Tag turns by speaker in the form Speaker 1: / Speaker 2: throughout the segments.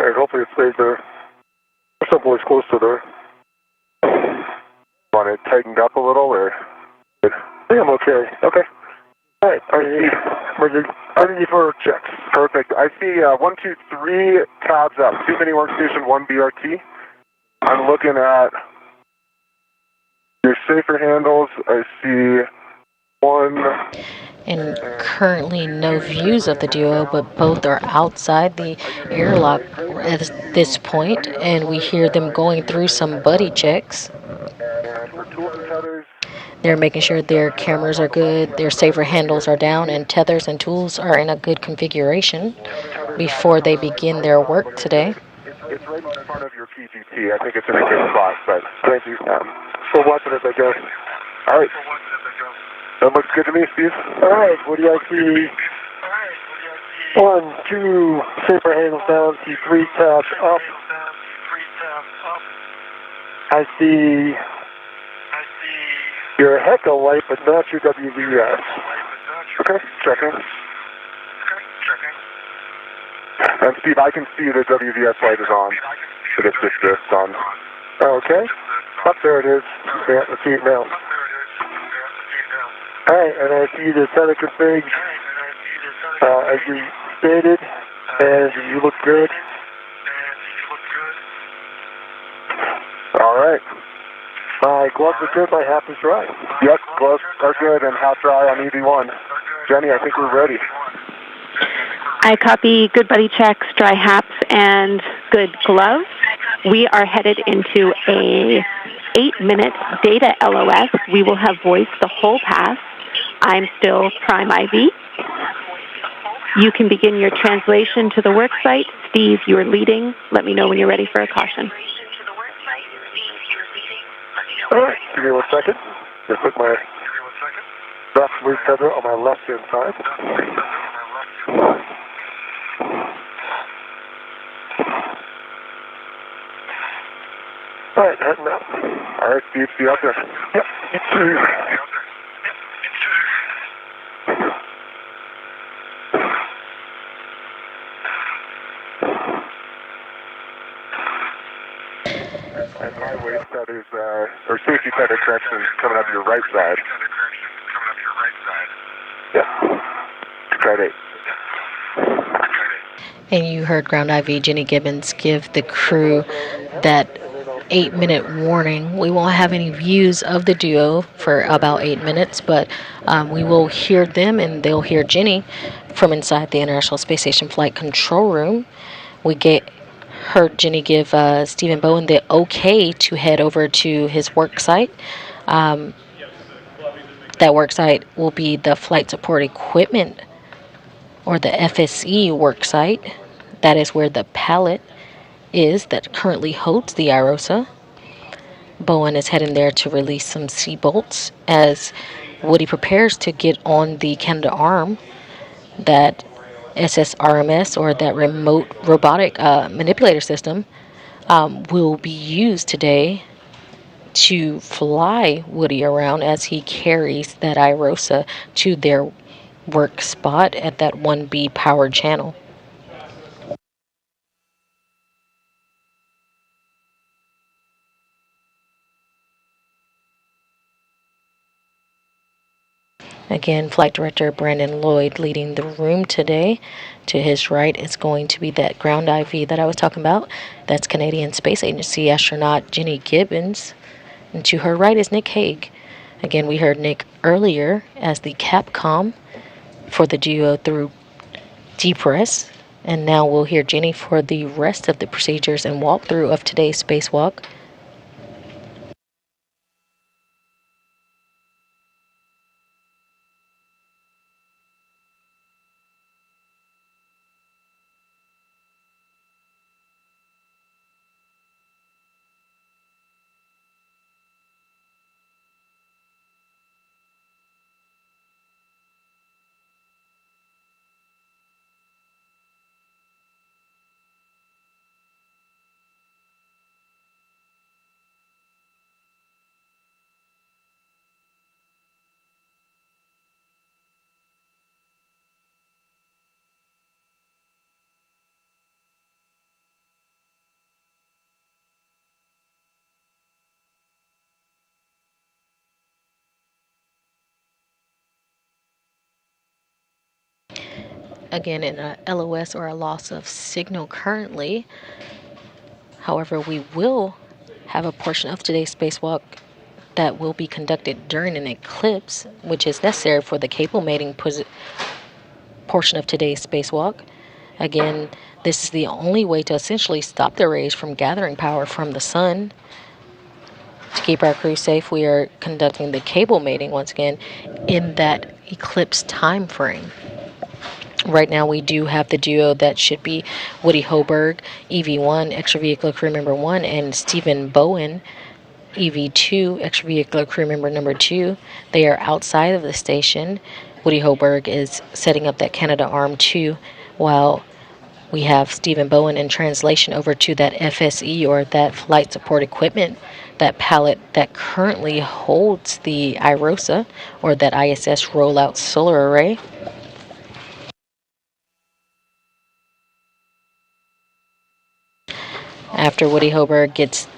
Speaker 1: Alright, hopefully it stays there. Or someplace close to there. Want it tightened up a little, or? I think I'm okay. Okay. Alright, I need for checks. Perfect. I see 1, 2, 3 tabs up. 2 mini workstation, 1 BRT. I'm looking at your safer handles. I see 1.
Speaker 2: And currently no views of the duo, but both are outside the airlock at this point, and we hear them going through some buddy checks. They're making sure their cameras are good, their safer handles are down, and tethers and tools are in a good configuration before they begin their work today.
Speaker 1: It's right in front of your PGT. I think it's in a good spot, but thank you for watching it, I guess. All right. That looks good to me, Steve. All right, what do I see? 1, 2, safer handles down, see 3 tabs up. I see your Heckle light, but not your WVS. Okay, checking. And Steve, I can see the WVS light is on. But it's just this on. Okay. Up there it is. Yeah, I see it now. Alright, and I see the tether config as you stated, and you look good. Alright. My gloves are good, my hat is dry. Yep, gloves are good and hat dry on EV1. Jenny, I think we're ready.
Speaker 3: I copy good buddy checks, dry haps, and good gloves. We are headed into a 8-minute data LOS. We will have voice the whole pass. I'm still Prime IV. You can begin your translation to the work site. Steve, you are leading. Let me know when you're ready for a caution.
Speaker 1: All right, give me 1 second. Just put my left loose tether on my left-hand side. All right, heading up. All right, Steve, see you out there. Yep. And my waist feathers, or safety feather correction is coming up your right side. Yeah. Try 8.
Speaker 2: And you heard Ground IV Jenny Gibbons give the crew that 8-minute warning. We won't have any views of the duo for about 8 minutes, but we will hear them and they'll hear Jenny from inside the International Space Station Flight Control Room. We heard Jenny give Stephen Bowen the okay to head over to his work site. That work site will be the Flight Support Equipment, or the FSE work site. That is where the pallet is that currently holds the IROSA. Bowen is heading there to release some sea bolts as Woody prepares to get on the Canadarm. That SSRMS, or that remote robotic manipulator system, will be used today to fly Woody around as he carries that IROSA to their work spot at that 1B powered channel. Again, Flight Director Brandon Lloyd leading the room today. To his right is going to be that ground IV that I was talking about. That's Canadian Space Agency astronaut Jenny Gibbons. And to her right is Nick Hague. Again, we heard Nick earlier as the Capcom for the duo through DPRESS. And now we'll hear Jenny for the rest of the procedures and walkthrough of today's spacewalk. again in a LOS or a loss of signal currently. However, we will have a portion of today's spacewalk that will be conducted during an eclipse, which is necessary for the cable mating portion of today's spacewalk. Again, this is the only way to essentially stop the rays from gathering power from the sun. To keep our crew safe, we are conducting the cable mating once again in that eclipse time frame. Right now, we do have the duo that should be Woody Hoberg, EV1, extravehicular crew member 1, and Stephen Bowen, EV2, extravehicular crew member number 2. They are outside of the station. Woody Hoberg is setting up that Canada Arm 2, while we have Stephen Bowen in translation over to that FSE, or that flight support equipment, that pallet that currently holds the IROSA, or that ISS rollout solar array. After Woody Hoberg gets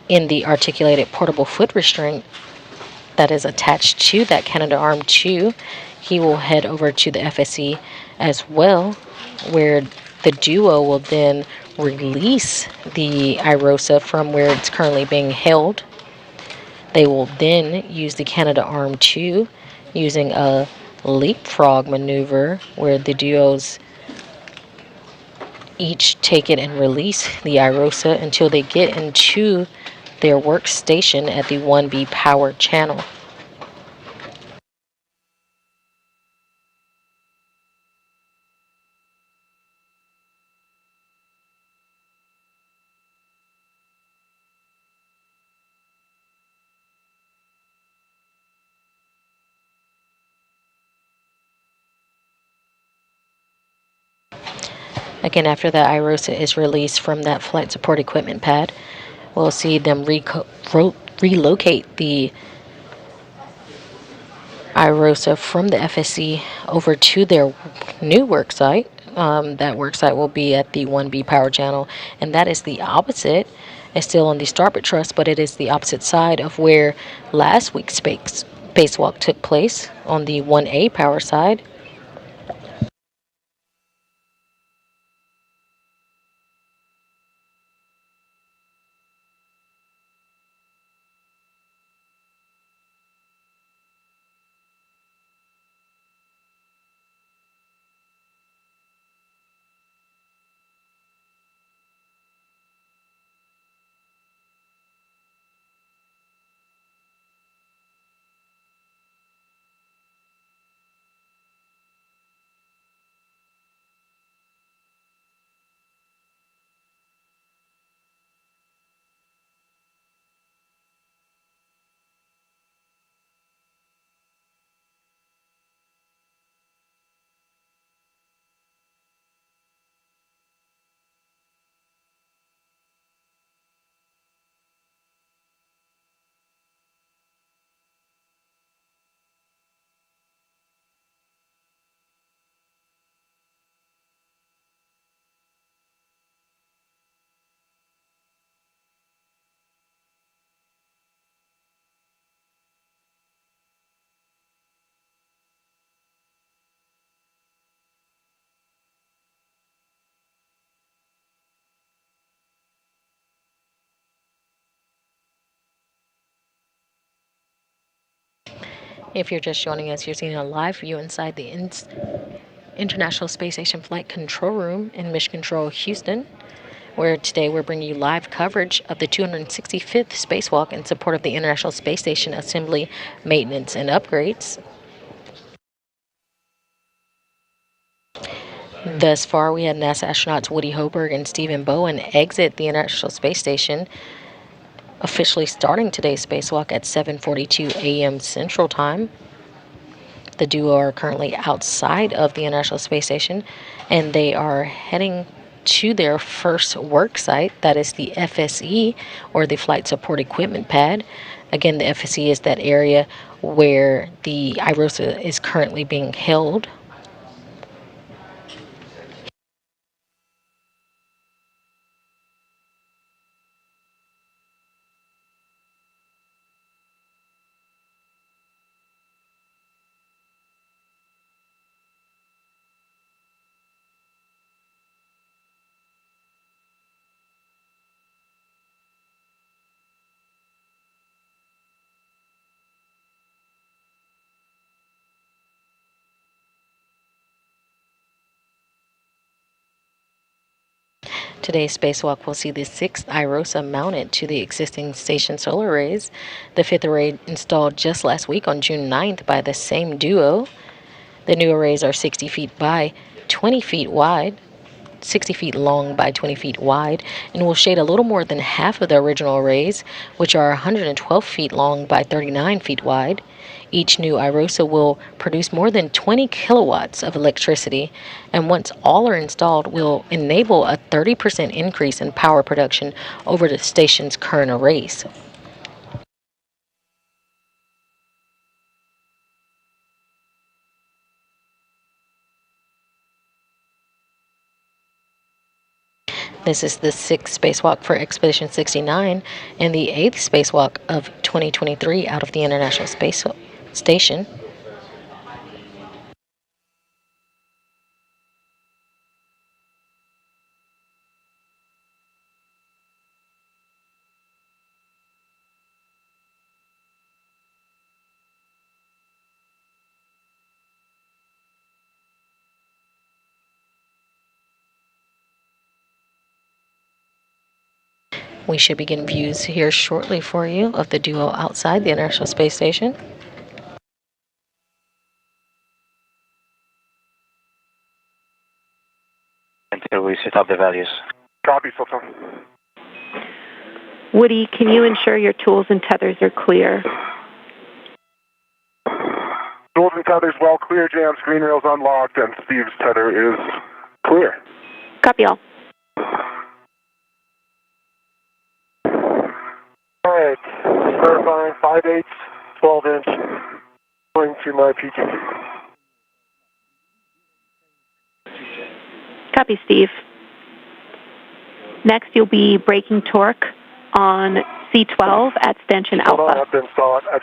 Speaker 2: in the articulated portable foot restraint that is attached to that Canada Arm 2, he will head over to the FSE as well, where the duo will then release the IROSA from where it's currently being held. They will then use the Canada Arm 2 using a leapfrog maneuver where the duos each take it and release the IROSA until they get into their workstation at the 1B power channel. Again, after the IROSA is released from that flight support equipment pad, we'll see them relocate the IROSA from the FSC over to their new work site. That work site will be at the 1B power channel, and that is the opposite. It's still on the starboard truss, but it is the opposite side of where last week's spacewalk took place, on the 1A power side. If you're just joining us, you're seeing a live view inside the International Space Station Flight Control Room in Mission Control, Houston, where today we're bringing you live coverage of the 265th spacewalk in support of the International Space Station assembly, maintenance, and upgrades. Thus far, we had NASA astronauts Woody Hoberg and Stephen Bowen exit the International Space Station, officially starting today's spacewalk at 7:42 a.m. Central Time. The duo are currently outside of the International Space Station, and they are heading to their first work site, that is the FSE, or the Flight Support Equipment Pad. Again, the FSE is that area where the IROSA is currently being held. Today's spacewalk will see the 6th IROSA mounted to the existing station solar arrays, the 5th array installed just last week on June 9th by the same duo. The new arrays are 60 feet by 20 feet wide, 60 feet long by 20 feet wide, and will shade a little more than half of the original arrays, which are 112 feet long by 39 feet wide. Each new IROSA will produce more than 20 kilowatts of electricity, and once all are installed, will enable a 30% increase in power production over the station's current arrays. This is the 6th spacewalk for Expedition 69 and the 8th spacewalk of 2023 out of the International Space Station. We should begin views here shortly for you of the duo outside the International Space Station.
Speaker 4: Until we set up the values.
Speaker 1: Copy, Sultan.
Speaker 3: Woody, can you ensure your tools and tethers are clear?
Speaker 1: Tools and tethers well clear, Jams. Green rails unlocked, and Steve's tether is clear.
Speaker 3: Copy all.
Speaker 1: All right, verifying 5/8, 12-inch, going to my PTT.
Speaker 3: Copy, Steve. Next, you'll be braking torque on C12 at stanchion
Speaker 1: Hold on,
Speaker 3: alpha.
Speaker 1: I've been installed. I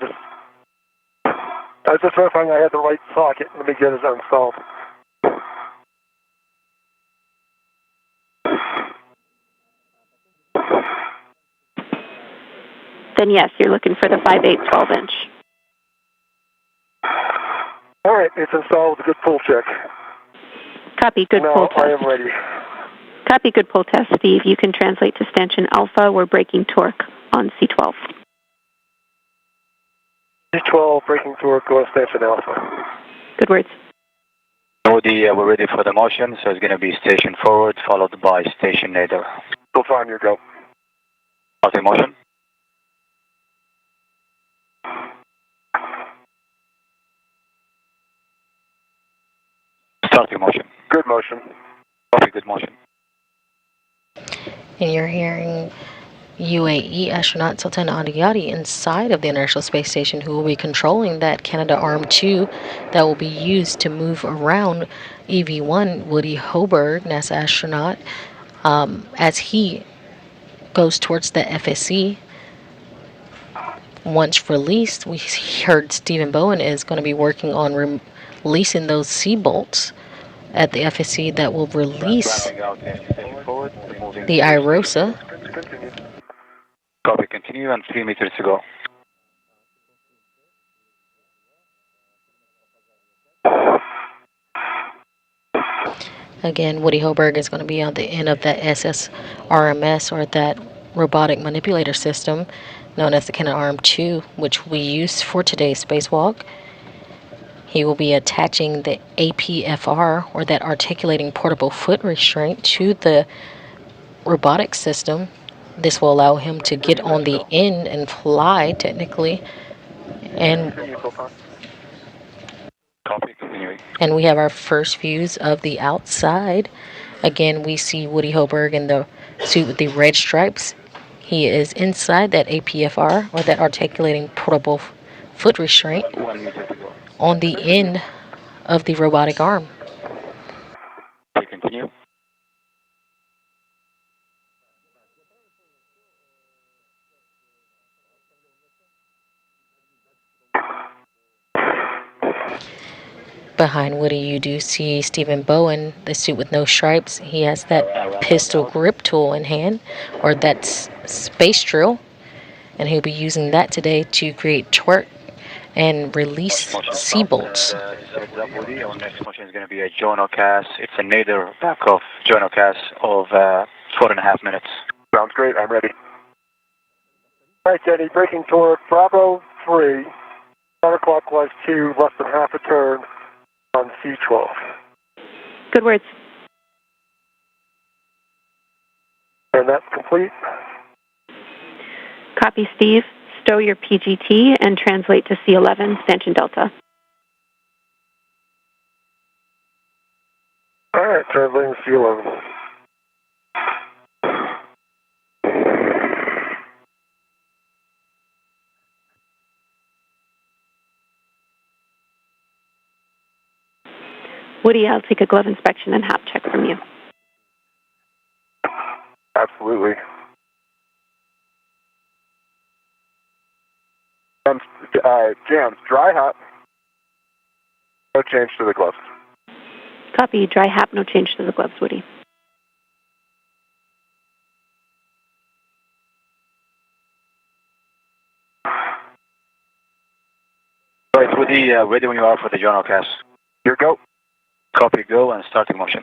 Speaker 1: was just verifying I had the right socket. Let me get it installed.
Speaker 3: Then yes, you're looking for the 5/8, 12-inch.
Speaker 1: All right, it's installed with a good pull check.
Speaker 3: Copy, good pull
Speaker 1: Now I
Speaker 3: test.
Speaker 1: am ready.
Speaker 3: Copy, good pull test, Steve. You can translate to stanchion alpha. We're braking torque on C12.
Speaker 1: C12, braking torque, go to station alpha.
Speaker 3: Good words.
Speaker 4: Woody, we're ready for the motion, so it's going to be station forward, followed by station nadir.
Speaker 1: Still fine, your go.
Speaker 4: Starting motion. Starting motion.
Speaker 1: Good motion.
Speaker 4: Copy, good motion.
Speaker 2: And you're hearing UAE astronaut Sultan Adiyati inside of the International Space Station, who will be controlling that Canadarm2 that will be used to move around EV1 Woody Hoberg, NASA astronaut, as he goes towards the FSC. Once released, we heard Stephen Bowen is going to be working on releasing those C-bolts at the FSC that will release the IROSA.
Speaker 4: Copy, continue, and 3 meters to go.
Speaker 2: Again, Woody Hoberg is going to be on the end of that SSRMS, or that robotic manipulator system known as the Canadarm2, which we use for today's spacewalk. He will be attaching the APFR, or that articulating portable foot restraint, to the robotic system. This will allow him to get on the end and fly, technically.
Speaker 4: Copy, continuing.
Speaker 2: And we have our first views of the outside. Again, we see Woody Hoberg in the suit with the red stripes. He is inside that APFR, or that articulating portable foot restraint,
Speaker 4: 1 meter to go.
Speaker 2: on the end of the robotic arm.
Speaker 4: Copy, continue.
Speaker 2: Behind Woody, you do see Stephen Bowen, the suit with no stripes. He has that pistol grip tool in hand, or that space drill, and he'll be using that today to create torque and release C-bolts.
Speaker 4: Woody, our next motion is going to be a journal cast. It's a nadir back of journal cast of 4.5 minutes.
Speaker 1: Sounds great. I'm ready. All right, Jenny, braking toward Bravo 3, counterclockwise 2, less than half a turn on C12.
Speaker 3: Good words.
Speaker 1: And that's complete.
Speaker 3: Copy, Steve. Stow your PGT and translate to C11, Stanchion Delta.
Speaker 1: All right, translating to C11.
Speaker 3: Woody, I'll take a glove inspection and hap check from you.
Speaker 1: Absolutely. Jams, dry hop. No change to the gloves.
Speaker 3: Copy. Dry hap, no change to the gloves, Woody.
Speaker 4: Right, Woody, ready when you are for the journal cast.
Speaker 1: Here, go.
Speaker 4: Copy, go, and starting motion.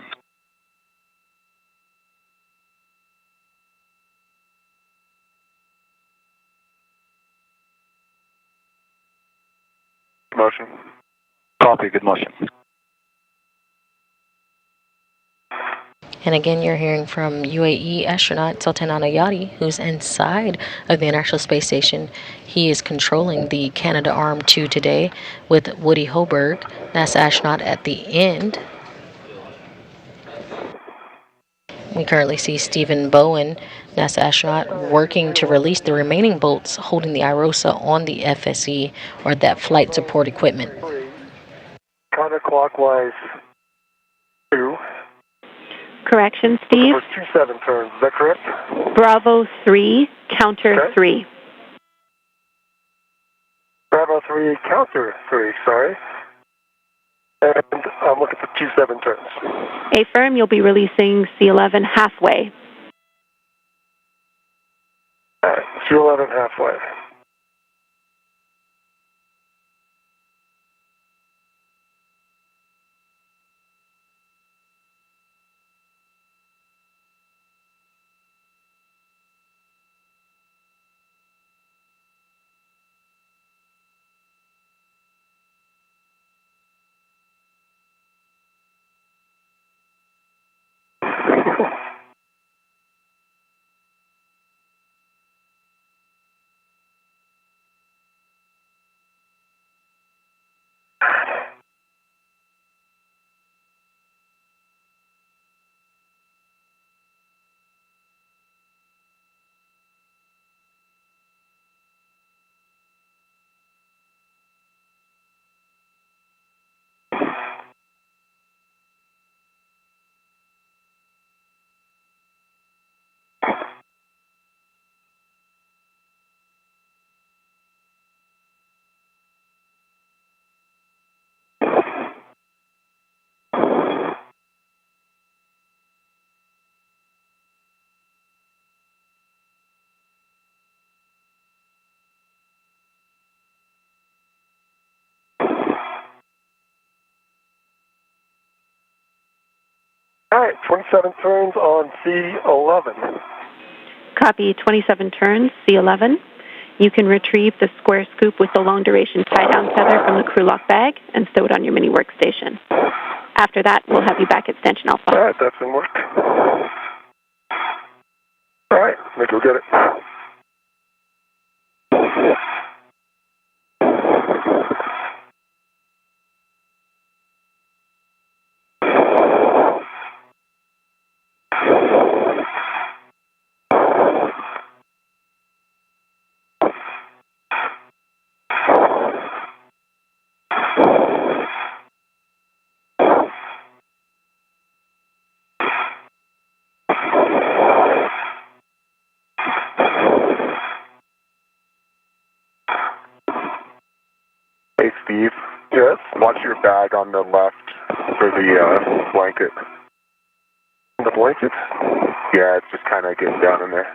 Speaker 1: Motion.
Speaker 4: Copy, good motion.
Speaker 2: And again, you're hearing from UAE astronaut Sultan Anayati, who's inside of the International Space Station. He is controlling the Canada Arm 2 today with Woody Hoberg, NASA astronaut, at the end. We currently see Stephen Bowen, NASA astronaut, working to release the remaining bolts holding the IROSA on the FSE, or that flight support equipment.
Speaker 1: Counterclockwise 2.
Speaker 3: Correction, Steve.
Speaker 1: For 27 turns, is that correct?
Speaker 3: Bravo 3, counter
Speaker 1: Okay.
Speaker 3: 3.
Speaker 1: Bravo 3, counter 3, sorry. And I'm looking for 27 turns.
Speaker 3: Affirm, you'll be releasing C11 halfway.
Speaker 1: All right, C11 halfway. All right, 27 turns on C11.
Speaker 3: Copy. 27 turns, C11. You can retrieve the square scoop with the long-duration tie-down tether from the crew lock bag and stow it on your mini workstation. After that, we'll have you back at Stanchion Alpha.
Speaker 1: All right, that's in work. All right, let's go get it. Hey, Steve. Yes? Watch your bag on the left for the blanket. The blanket? Yeah, it's just kind of getting down in there.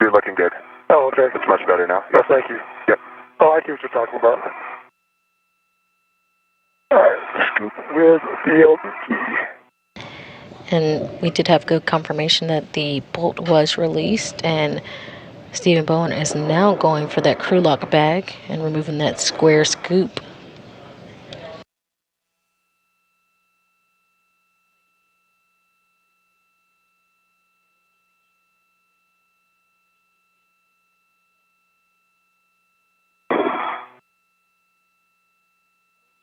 Speaker 1: You're looking good. Oh, okay. It's much better now. Oh, thank you. Yep. Oh, I see what you're talking about. All right. Scoop with the LBT.
Speaker 2: And we did have good confirmation that the bolt was released, and Stephen Bowen is now going for that crew lock bag and removing that square scoop.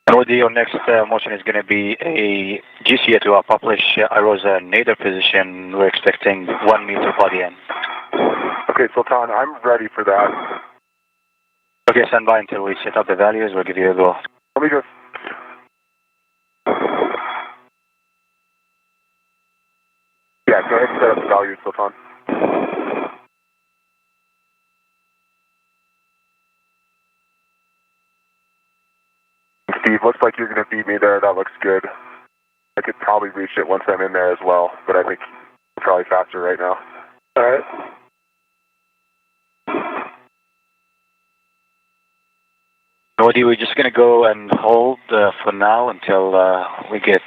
Speaker 4: And Woody, your next motion is going to be a GCA to publish IROSA nadir position. We're expecting 1 meter body end.
Speaker 1: Okay, Sultan, I'm ready for that.
Speaker 4: Okay, stand by until we set up the values. We'll give you a go.
Speaker 1: Let me just... Yeah, go ahead and set up the values, Sultan. Steve, looks like you're going to beat me there. That looks good. I could probably reach it once I'm in there as well, but I think I'm probably faster right now. All right.
Speaker 4: Woody, we're just going to go and hold for now until we get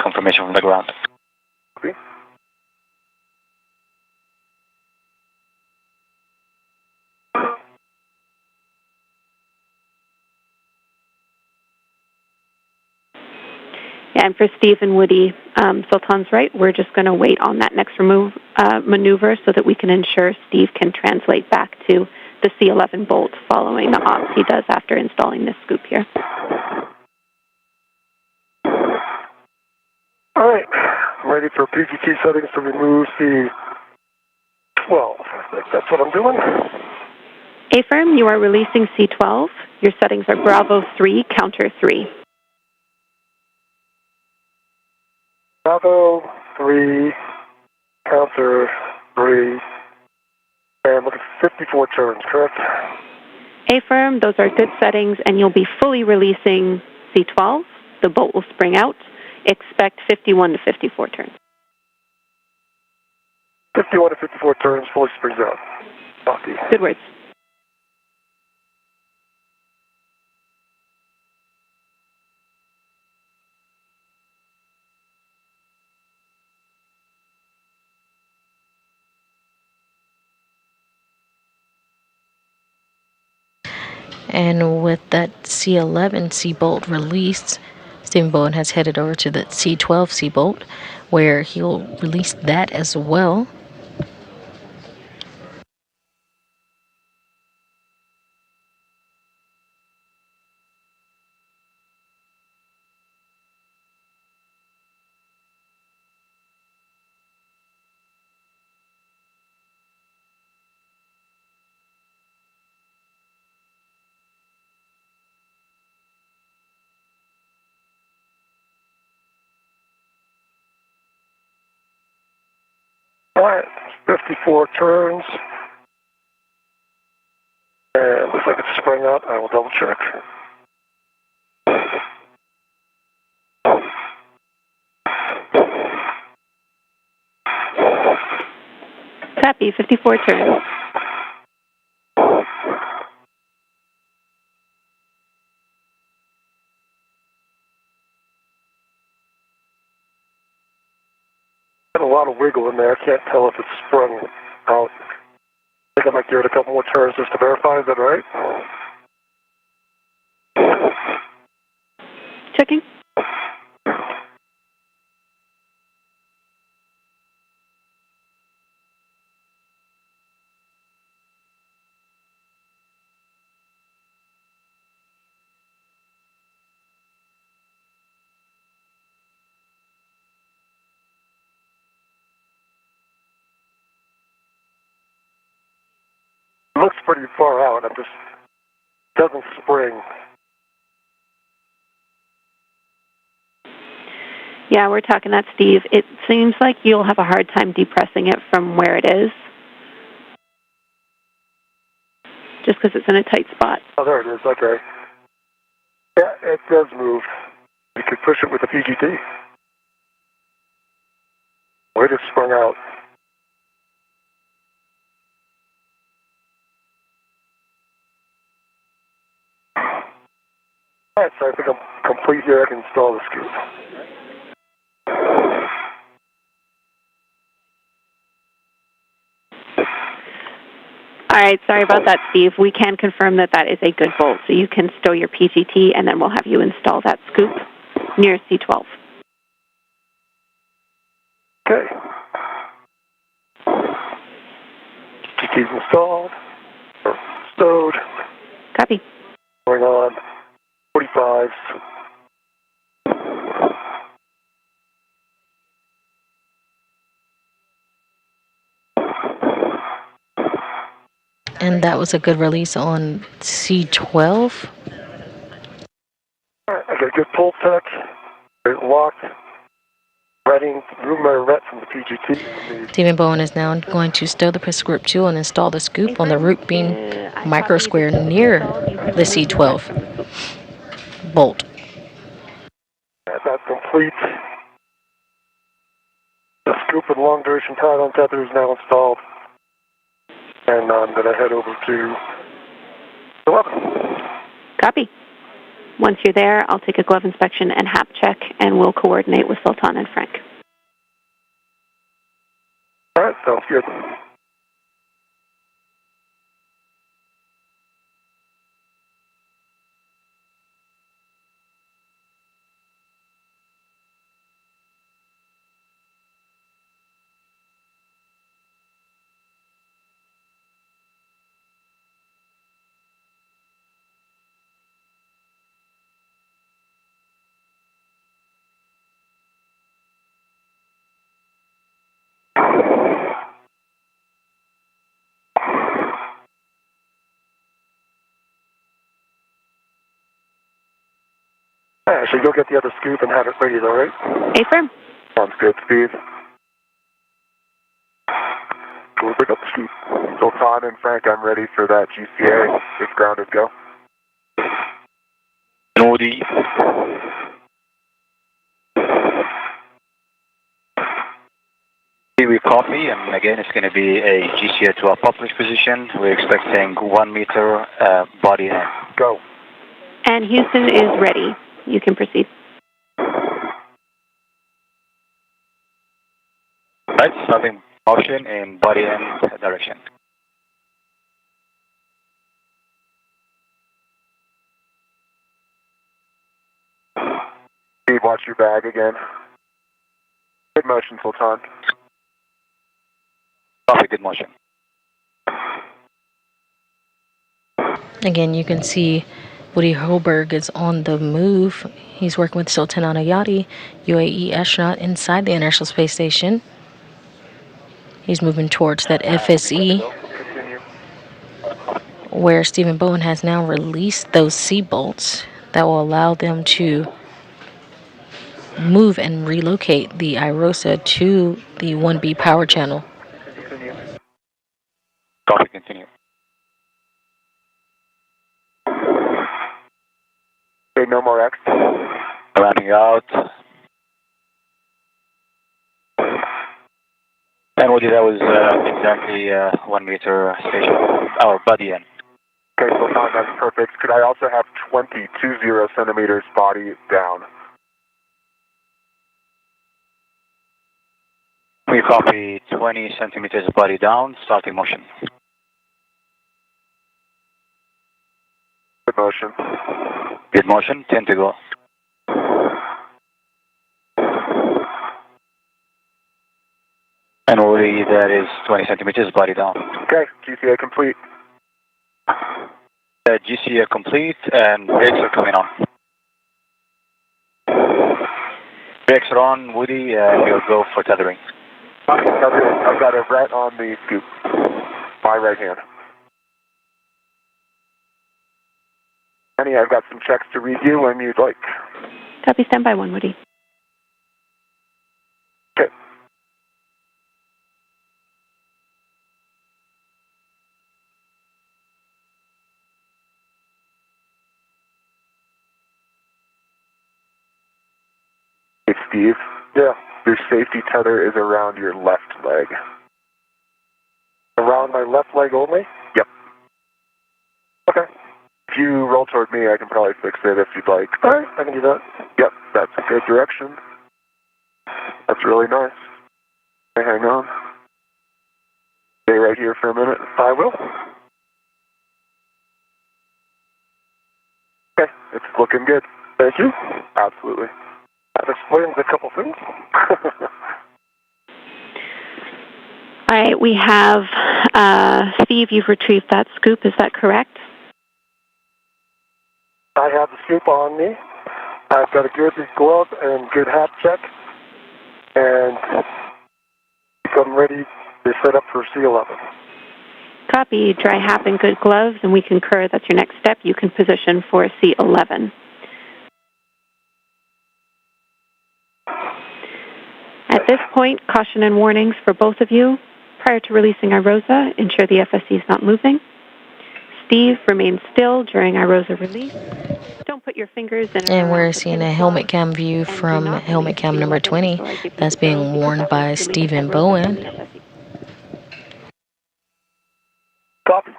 Speaker 4: confirmation from the ground.
Speaker 1: Okay.
Speaker 3: Yeah, and for Steve and Woody, Sultan's right. We're just going to wait on that next maneuver so that we can ensure Steve can translate back to the C11 bolt following the ops he does after installing this scoop here.
Speaker 1: All right. I'm ready for PGT settings to remove C12. That's what I'm doing.
Speaker 3: A-firm, you are releasing C12. Your settings are Bravo 3, counter 3.
Speaker 1: Bravo 3, counter 3, and look at 54 turns, correct?
Speaker 3: A-firm, those are good settings, and you'll be fully releasing C12. The bolt will spring out. Expect 51 to 54 turns.
Speaker 1: 51 to 54 turns, fully springs out. Copy.
Speaker 3: Good words.
Speaker 2: And with that C11 C-bolt released, Stephen Bowen has headed over to the C12 C-bolt, where he'll release that as well.
Speaker 1: All right, 54 turns. And looks like it's sprung out. I will double check.
Speaker 3: Copy, 54 turns.
Speaker 1: Got a lot of wiggle in there. I can't tell if it's sprung out. I think I might give it a couple more turns just to verify. Is that right?
Speaker 3: Checking.
Speaker 1: It looks pretty far out. It just doesn't spring.
Speaker 3: Yeah, we're talking that, Steve. It seems like you'll have a hard time depressing it from where it is, just because it's in a tight spot.
Speaker 1: Oh, there it is. Okay. Yeah, it does move. You could push it with a PGT. Wait, it sprung out. All right, so I think I'm complete here. I can install the scoop.
Speaker 3: right, sorry about that, Steve. We can confirm that that is a good bolt, so you can stow your PGT, and then we'll have you install that scoop near C12.
Speaker 1: Okay. PGT's installed, or stowed.
Speaker 3: Copy.
Speaker 1: Going on 45s.
Speaker 2: And that was a good release on C12.
Speaker 1: Alright, I got a good pull tech. It's locked. Reading room my ret from the PGT.
Speaker 2: Stephen Bowen is now going to stow the Prescript 2 and install the scoop on the root beam micro square near the C12 bolt.
Speaker 1: That's complete. The scoop and long duration tide-on tether is now installed. And I'm going to head over to 11.
Speaker 3: Copy. Once you're there, I'll take a glove inspection and HAP check, and we'll coordinate with Sultan and Frank.
Speaker 1: All right, sounds good. Actually, go get the other scoop and have it ready, all right?
Speaker 3: Affirm.
Speaker 1: Sounds good, Steve. We'll pick up the scoop. Sultan and Frank, I'm ready for that GCA. It's grounded, go.
Speaker 4: Woody. We copy, and again, it's going to be a GCA to our publish position. We're expecting 1 meter body in.
Speaker 1: Go.
Speaker 3: And Houston is ready. You can proceed.
Speaker 4: Right, starting motion in body end direction.
Speaker 1: Steve, watch your bag again. Good motion, Sultan.
Speaker 4: Copy, good motion.
Speaker 2: Again, you can see Woody Holberg is on the move. He's working with Sultan Al-Ayati, UAE astronaut inside the International Space Station. He's moving towards that FSE, where Stephen Bowen has now released those C-bolts that will allow them to move and relocate the IROSA to the 1B power channel.
Speaker 4: Copy, continue.
Speaker 1: Okay, no more X.
Speaker 4: Rounding out. And Woody, that was exactly 1 meter station, our body end.
Speaker 1: Okay, Sultan, that's perfect. Could I also have 20 centimeters body down?
Speaker 4: We copy 20 centimeters body down, starting motion.
Speaker 1: Good motion.
Speaker 4: Good motion, 10 to go. And Woody, that is 20 centimeters body down.
Speaker 1: Okay, GCA complete.
Speaker 4: GCA complete, and brakes are coming on. Brakes are on, Woody, and we'll go for tethering.
Speaker 1: I've got a ret on the scoop. My right hand. Honey, I've got some checks to read you when you'd like.
Speaker 3: Copy, standby 1, Woody.
Speaker 1: Okay. Hey, Steve. Yeah. Your safety tether is around your left leg. Around my left leg only? Yep. Okay. If you roll toward me, I can probably fix it if you'd like. All right, I can do that. Yep, that's a good direction. That's really nice. Okay, hang on. Stay right here for a minute. I will. it's looking good.
Speaker 5: Thank you.
Speaker 1: Absolutely.
Speaker 5: That explains a couple things.
Speaker 3: All right, we have, Steve, you've retrieved that scoop, is that correct?
Speaker 5: I have the scoop on me. I've got a good glove and good hat check. And I'm ready to set up for C11.
Speaker 3: Copy, dry hap and good gloves, and we concur that's your next step. You can position for C11. At this point, caution and warnings for both of you. Prior to releasing IROSA, ensure the FSC is not moving. Steve, remain still during IROSA release. Don't put your fingers in.
Speaker 2: And we're seeing a helmet cam view from helmet cam number 20 that's being worn by Stephen Bowen.
Speaker 5: Copy.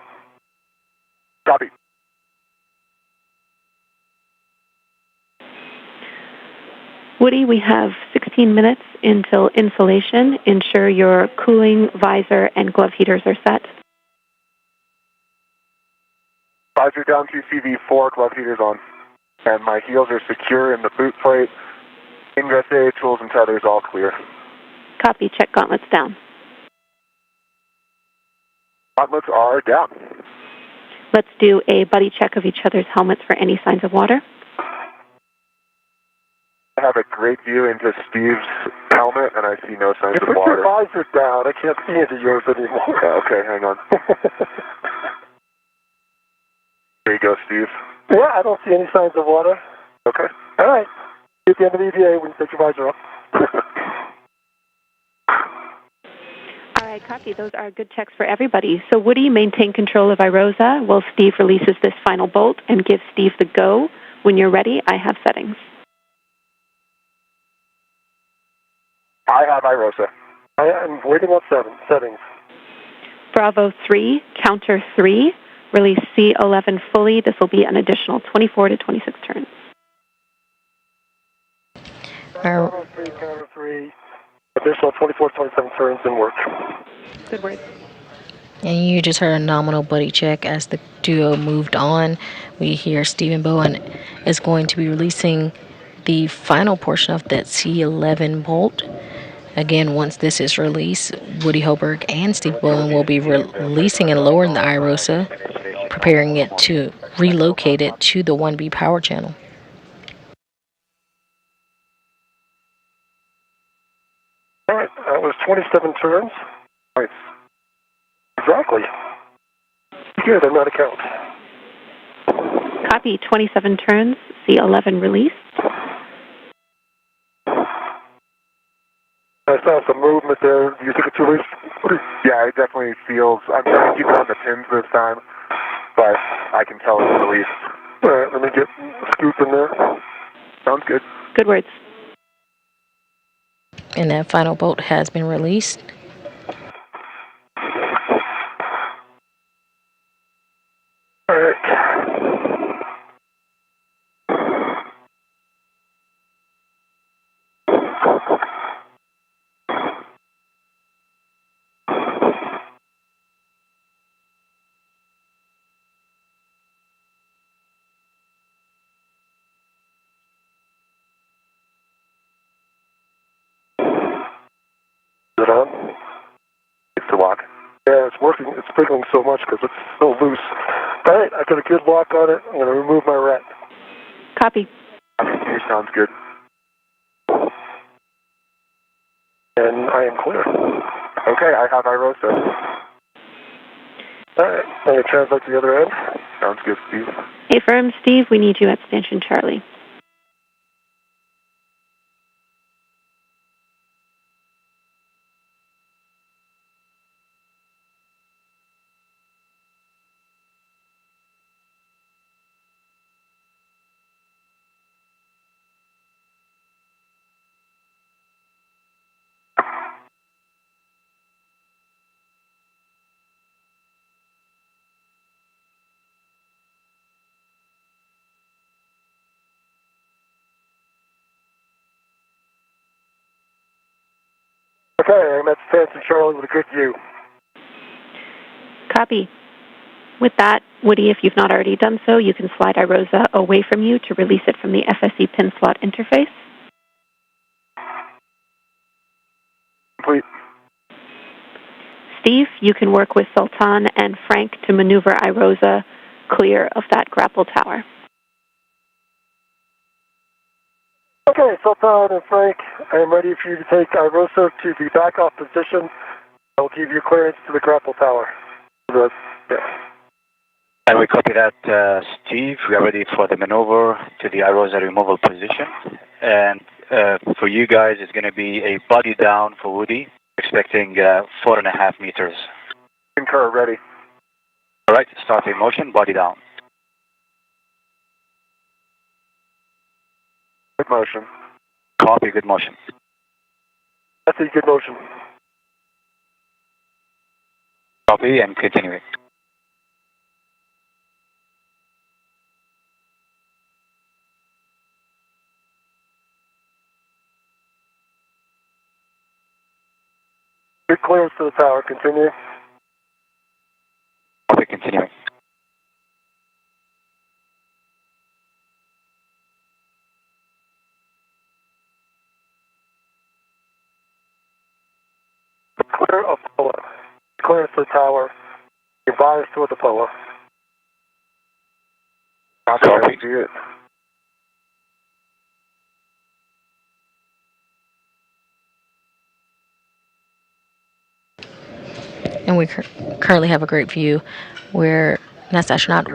Speaker 1: Copy.
Speaker 3: Woody, we have 16 minutes until insulation. Ensure your cooling, visor, and glove heaters are set.
Speaker 1: Visor down to CV4, glove heaters on. And my heels are secure in the boot plate. Ingress A, tools and tethers all clear.
Speaker 3: Copy, check gauntlets down.
Speaker 1: Gauntlets are down.
Speaker 3: Let's do a buddy check of each other's helmets for any signs of water.
Speaker 1: I have a great view into Steve's helmet, and I see no signs of
Speaker 5: Put
Speaker 1: water.
Speaker 5: your visor down. I can't see into yours anymore.
Speaker 1: Yeah, okay, hang on. There you go, Steve.
Speaker 5: Yeah, I don't see any signs of water.
Speaker 1: Okay.
Speaker 5: All right. At the end of the EVA when you take your visor off.
Speaker 3: All right, copy. Those are good checks for everybody. So Woody, maintain control of IROSA while Steve releases this final bolt and give Steve the go. When you're ready, I have settings.
Speaker 1: I have IROSA.
Speaker 5: I am waiting on settings.
Speaker 3: Bravo 3, counter 3, release C11 fully. This will be an additional 24 to 26 turns.
Speaker 5: Bravo 3, counter 3, additional 24 to 27 turns and work.
Speaker 3: Good work.
Speaker 2: And you just heard a nominal buddy check as the duo moved on. We hear Stephen Bowen is going to be releasing the final portion of that C11 bolt. Again, once this is released, Woody Hoberg and Steve Bowen will be releasing and lowering the IROSA, preparing it to relocate it to the 1B power channel.
Speaker 5: All right, that was 27 turns. Nice. Exactly. Good, I'm out of count.
Speaker 3: Copy, 27 turns, C11 release.
Speaker 5: I saw some movement there. You think it's released?
Speaker 1: Yeah, it definitely feels... I'm trying to keep it on the pins this time, but I can tell it's released.
Speaker 5: All right, let me get a scoop in there.
Speaker 1: Sounds good.
Speaker 3: Good words.
Speaker 2: And that final bolt has been released.
Speaker 5: All right. Is it on?
Speaker 1: It's the lock.
Speaker 5: Yeah, it's working. It's sprinkling so much because it's so loose. All right, I got a good lock on it. I'm going to remove my rat.
Speaker 3: Copy.
Speaker 1: It sounds good.
Speaker 5: And I am clear.
Speaker 1: Okay, I have IROSA.
Speaker 5: All right, I'm going to translate to the other end.
Speaker 1: Sounds good, Steve.
Speaker 3: Affirm, Steve, we need you at Station Charlie.
Speaker 5: Okay, I'm at Stanton Charlie with a good view.
Speaker 3: Copy. With that, Woody, if you've not already done so, you can slide iROSA away from you to release it from the FSE pin slot interface.
Speaker 1: Complete.
Speaker 3: Steve, you can work with Sultan and Frank to maneuver iROSA clear of that grapple tower.
Speaker 5: Okay, Sultan and Frank, I am ready for you to take iROSA to the back off position. I will give you clearance to the grapple tower.
Speaker 4: And we copy that, Steve. We are ready for the maneuver to the iROSA removal position. And for you guys, it's going to be a body down for Woody, expecting 4.5 meters.
Speaker 1: Concur, ready.
Speaker 4: All right, start in motion, body down.
Speaker 1: Good motion.
Speaker 4: Copy, good motion.
Speaker 5: That's a good motion.
Speaker 4: Copy and continuing.
Speaker 5: Good clearance to the tower. Continue.
Speaker 4: Copy, continuing.
Speaker 5: Clear of POA. Clearance to the tower. Your bias toward the POA.
Speaker 4: Copy.
Speaker 1: Good.
Speaker 2: And we currently have a great view where NASA astronaut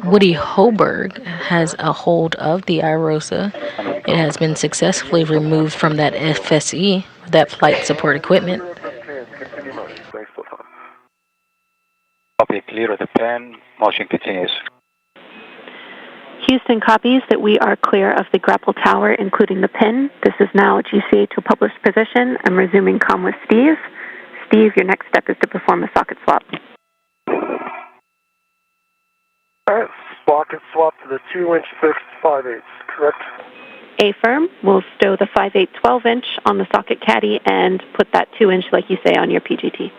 Speaker 2: Woody Hoberg has a hold of the iROSA. It has been successfully removed from that FSE, that flight support equipment.
Speaker 1: Continue motion. Thanks, Sultan.
Speaker 4: Copy, clear of the pen. Motion continues.
Speaker 3: Houston copies that we are clear of the grapple tower, including the pin. This is now GCA to a published position. I'm resuming comm with Steve. Steve, your next step is to perform a socket swap.
Speaker 5: Alright, socket swap to the 2-inch fixed 5/8, correct?
Speaker 3: A-firm will stow the 5/8 12-inch on the socket caddy and put that 2-inch, like you say, on your PGT.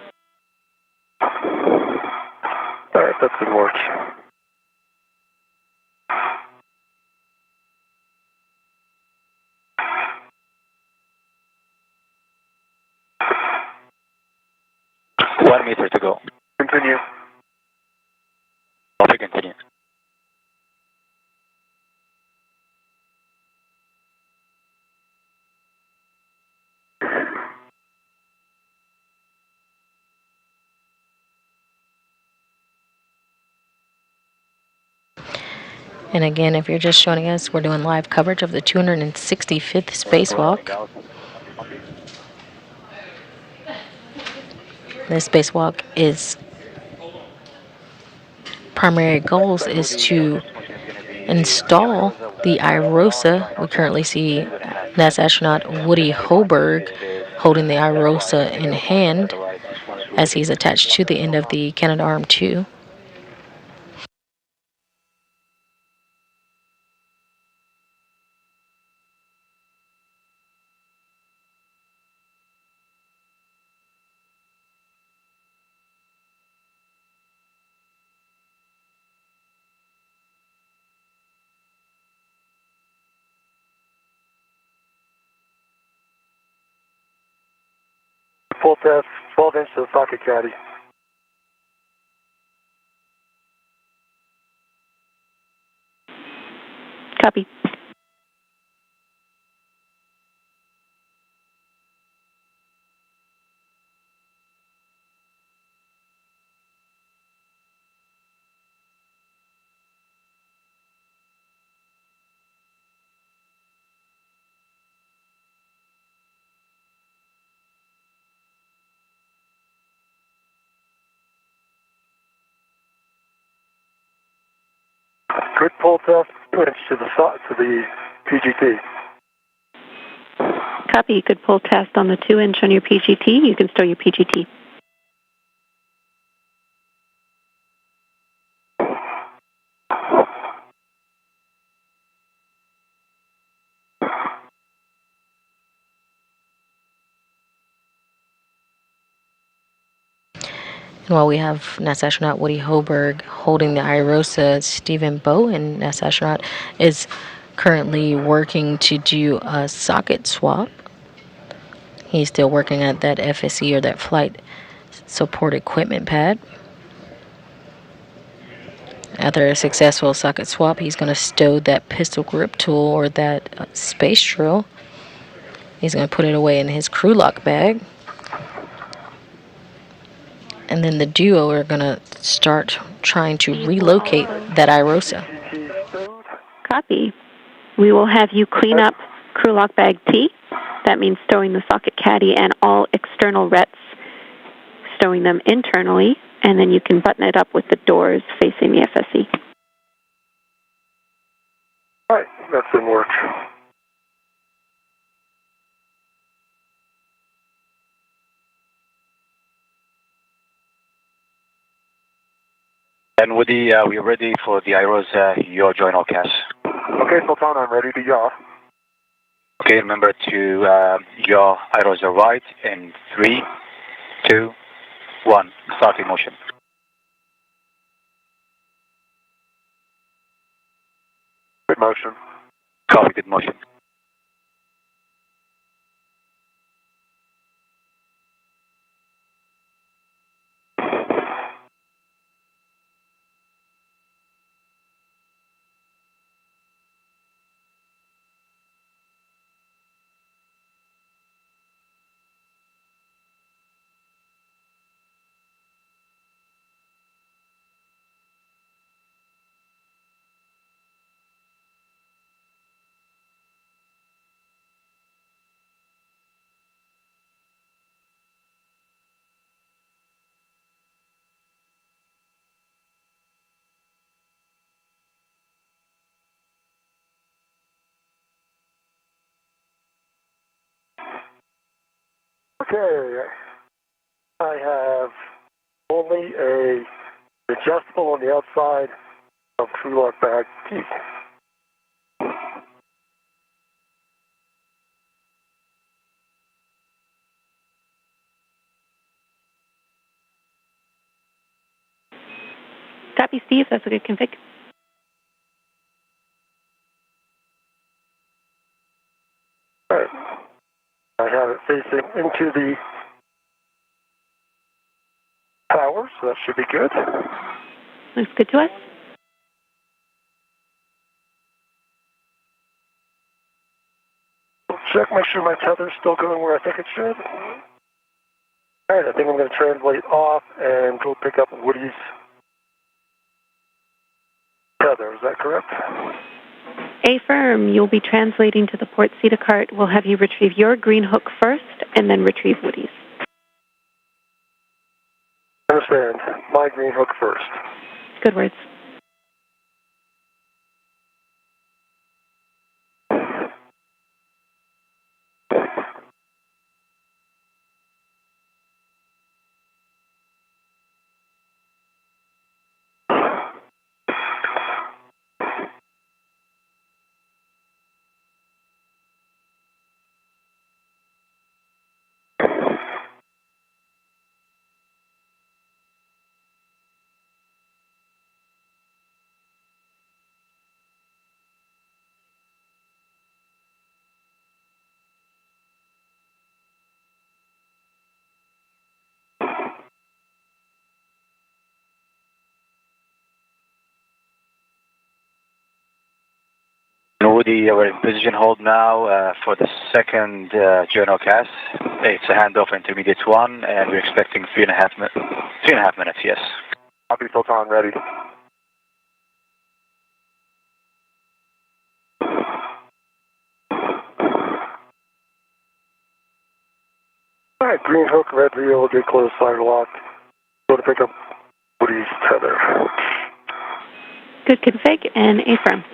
Speaker 1: Alright, that didn't work.
Speaker 4: One meter to go.
Speaker 1: Continue.
Speaker 4: Copy, continue.
Speaker 2: And again, if you're just joining us, we're doing live coverage of the 265th spacewalk. This spacewalk is primary goals is to install the iROSA. We currently see NASA astronaut Woody Hoberg holding the iROSA in hand as he's attached to the end of the Canadarm2.
Speaker 5: Full test, 12-inch to the socket caddy.
Speaker 3: Copy.
Speaker 5: Good pull test, 2-inch to the PGT.
Speaker 3: Copy. Good pull test on the 2-inch on your PGT. You can stow your PGT.
Speaker 2: While we have NASA astronaut Woody Hoberg holding the IROSA, Stephen Bowen, NASA astronaut, is currently working to do a socket swap. He's still working at that FSE, or that flight support equipment pad. After a successful socket swap, he's going to stow that pistol grip tool, or that space drill. He's going to put it away in his crew lock bag. And then the duo are going to start trying to relocate that IROSA.
Speaker 3: Copy. We will have you clean up crew lock bag T. That means stowing the socket caddy and all external rets, stowing them internally, and then you can button it up with the doors facing the FSE.
Speaker 5: All right, that's in work.
Speaker 4: And Woody, we're ready for the IROSA, your journal cast.
Speaker 5: Okay, Sultan, I'm ready to yaw.
Speaker 4: Okay, remember to yaw IROSA right in 3, 2, 1. Start in motion.
Speaker 5: Good motion.
Speaker 4: Copy, good motion.
Speaker 5: Okay, I have only a adjustable on the outside of crew lock bag T.
Speaker 3: Copy, Steve. That's a good config.
Speaker 5: All right. I have it facing into the tower, so that should be good.
Speaker 3: Looks good to us.
Speaker 5: Check, make sure my tether's still going where I think it should. All right, I think I'm going to translate off and go pick up Woody's tether. Is that correct?
Speaker 3: Affirm. You'll be translating to the port CETA cart. We'll have you retrieve your green hook first and then retrieve Woody's.
Speaker 5: Understand. My green hook first.
Speaker 3: Good words.
Speaker 4: Woody, we're in position hold now for the second journal cast. It's a handoff intermediate 1, and we're expecting 3.5 minutes, yes.
Speaker 5: Copy, Sultan, ready. All right, green hook, red reel, get close, side lock. Go to pick up Woody's tether.
Speaker 3: Good config and affirm.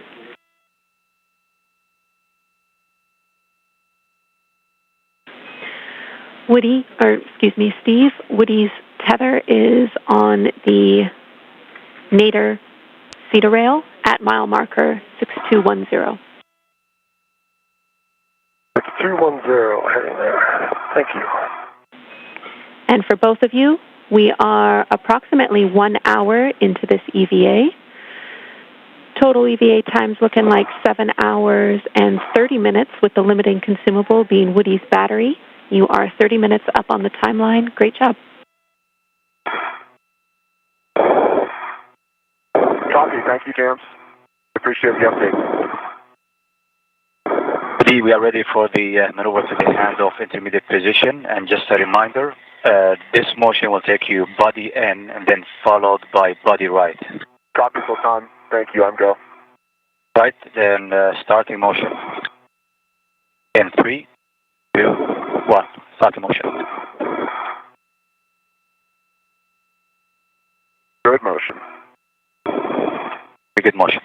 Speaker 3: Steve, Woody's tether is on the Nader CETA rail at mile marker 6210.
Speaker 5: 6210, heading there. Thank you.
Speaker 3: And for both of you, We are approximately 1 hour into this EVA. Total EVA time's looking like 7 hours and 30 minutes, with the limiting consumable being Woody's battery. You are 30 minutes up on the timeline. Great job.
Speaker 1: Copy. Thank you, James. Appreciate the update.
Speaker 4: Woody, we are ready for the maneuver to the handoff intermediate position. And just a reminder, this motion will take you body in and then followed by body right.
Speaker 1: Copy, Sultan. Thank you. I'm go.
Speaker 4: Right, then starting motion. In 3, 2, 1. Starting motion.
Speaker 1: Good motion.
Speaker 4: Good motion.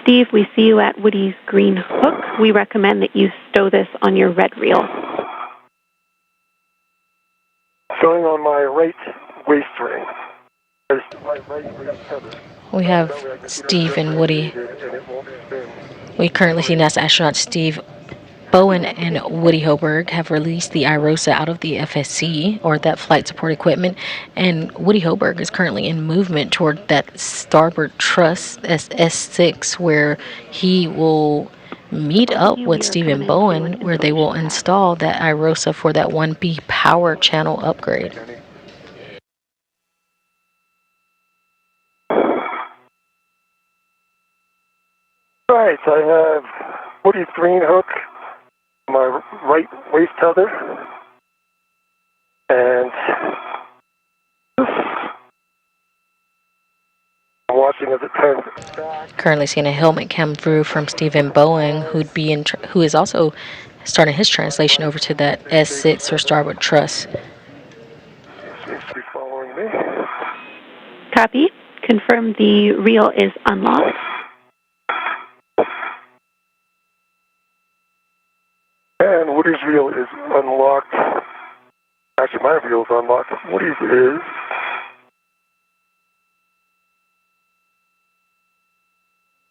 Speaker 3: Steve, we see you at Woody's green hook. We recommend that you stow this on your red reel.
Speaker 5: Stowing on my right waist ring.
Speaker 2: We have Steve and Woody. We currently see NASA astronauts Steve Bowen and Woody Hoberg have released the IROSA out of the FSC, or that flight support equipment, and Woody Hoberg is currently in movement toward that starboard truss S6, where he will meet up with Stephen Bowen, where they will install that IROSA for that 1B power channel upgrade.
Speaker 5: Right, I have Woody's green hook, my right waist tether, and I'm watching as it turns back.
Speaker 2: Currently seeing a helmet come through from Stephen Bowen, who is also starting his translation over to that S6 or starboard truss.
Speaker 5: Seems to be following me.
Speaker 3: Copy. Confirm the reel is unlocked.
Speaker 5: And Woody's reel is unlocked. Actually, my reel is unlocked. Woody's is.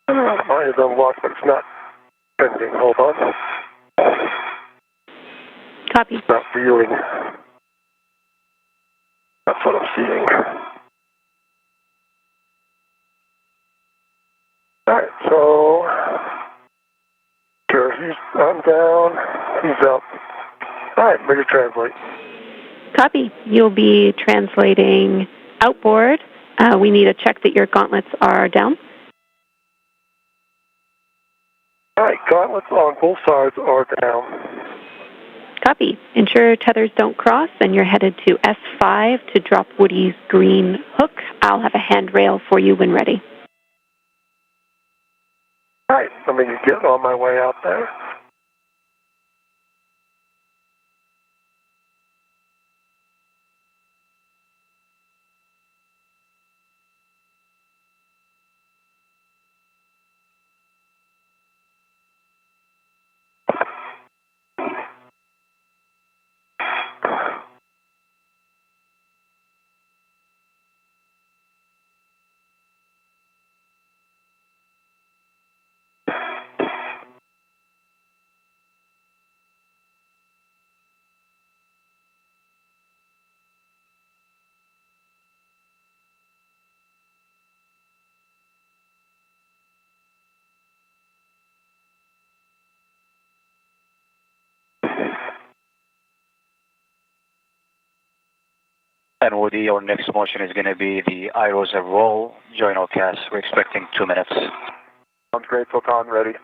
Speaker 5: Mine is unlocked, but it's not pending. Hold on.
Speaker 3: Copy.
Speaker 5: It's not viewing. That's what I'm seeing. Alright, so. Sure, I'm down. He's up. Alright, ready to translate.
Speaker 3: Copy. You'll be translating outboard. We need to check that your gauntlets are down.
Speaker 5: Alright, gauntlets on both sides are down.
Speaker 3: Copy. Ensure tethers don't cross, and you're headed to S5 to drop Woody's green hook. I'll have a handrail for you when ready.
Speaker 5: Alright, let me get on my way out there.
Speaker 4: And Woody, our next motion is going to be the IROSA roll joint cast. We're expecting 2 minutes.
Speaker 1: Sounds great, Sultan. Ready.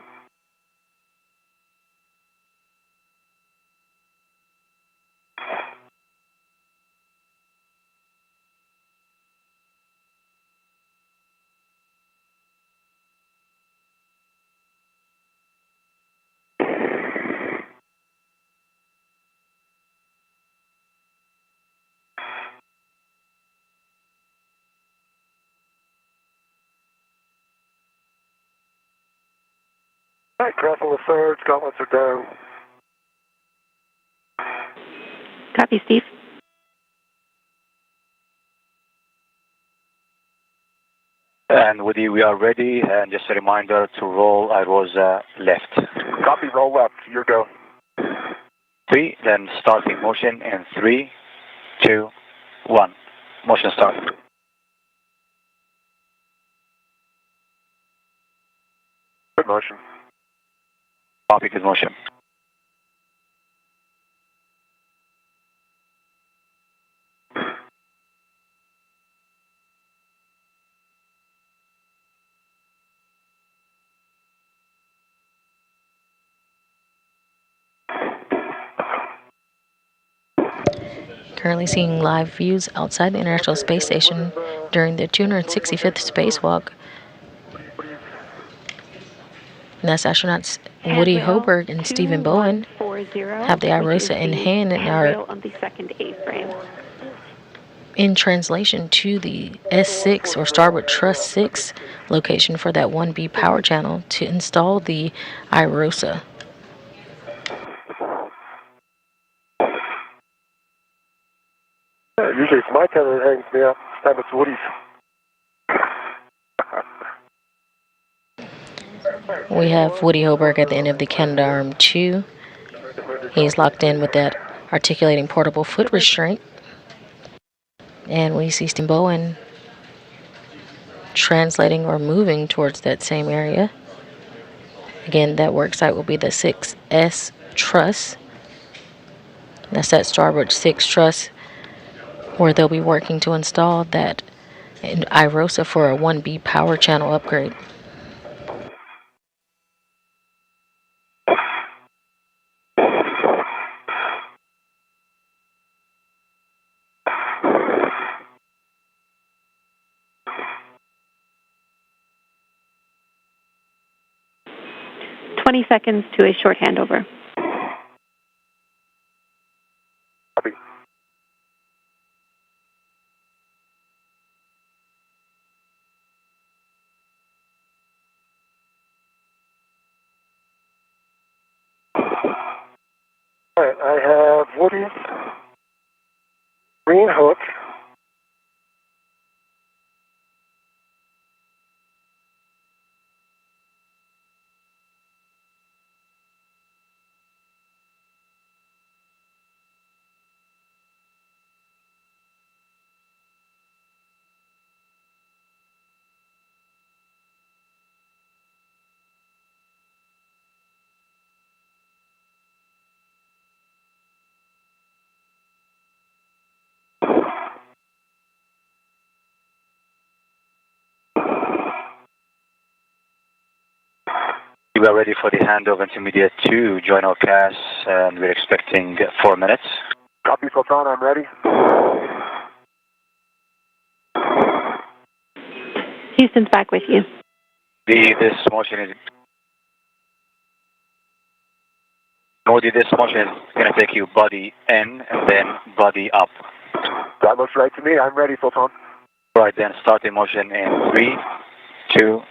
Speaker 5: Alright, crossing the third, gauntlets are down.
Speaker 3: Copy, Steve.
Speaker 4: And Woody, we are ready. And just a reminder to roll IROSA left.
Speaker 1: Copy, roll left. Your go.
Speaker 4: 3, then starting motion in 3, 2, 1. Motion start.
Speaker 1: Good motion.
Speaker 4: Copy, good motion.
Speaker 2: Currently seeing live views outside the International Space Station during the 265th spacewalk. NASA astronauts Woody Hoberg and Stephen Bowen have the IROSA in hand and are
Speaker 3: on the second A-frame.
Speaker 2: in translation to the S6 or starboard truss 6 location for that 1B power channel to install the IROSA.
Speaker 5: Yeah, usually it's my tether that hangs me up. This time it's Woody's.
Speaker 2: We have Woody Hoberg at the end of the Canadarm2. He's locked in with that articulating portable foot restraint. And we see Stephen Bowen translating or moving towards that same area. Again, that work site will be the 6S truss. That's that starboard 6 truss where they'll be working to install that IROSA for a 1B power channel upgrade.
Speaker 3: Seconds to a short handover.
Speaker 1: Copy.
Speaker 5: All right, I have Woody's green hook.
Speaker 4: We are ready for the handover intermediate to join our class, and we're expecting 4 minutes.
Speaker 1: Copy, Sultan, I'm ready.
Speaker 3: Houston's back with you.
Speaker 4: This motion is Woody, this motion is going to take you body in and then body up.
Speaker 1: That looks right to me. I'm ready, Sultan.
Speaker 4: Right, then starting motion in 3, 2,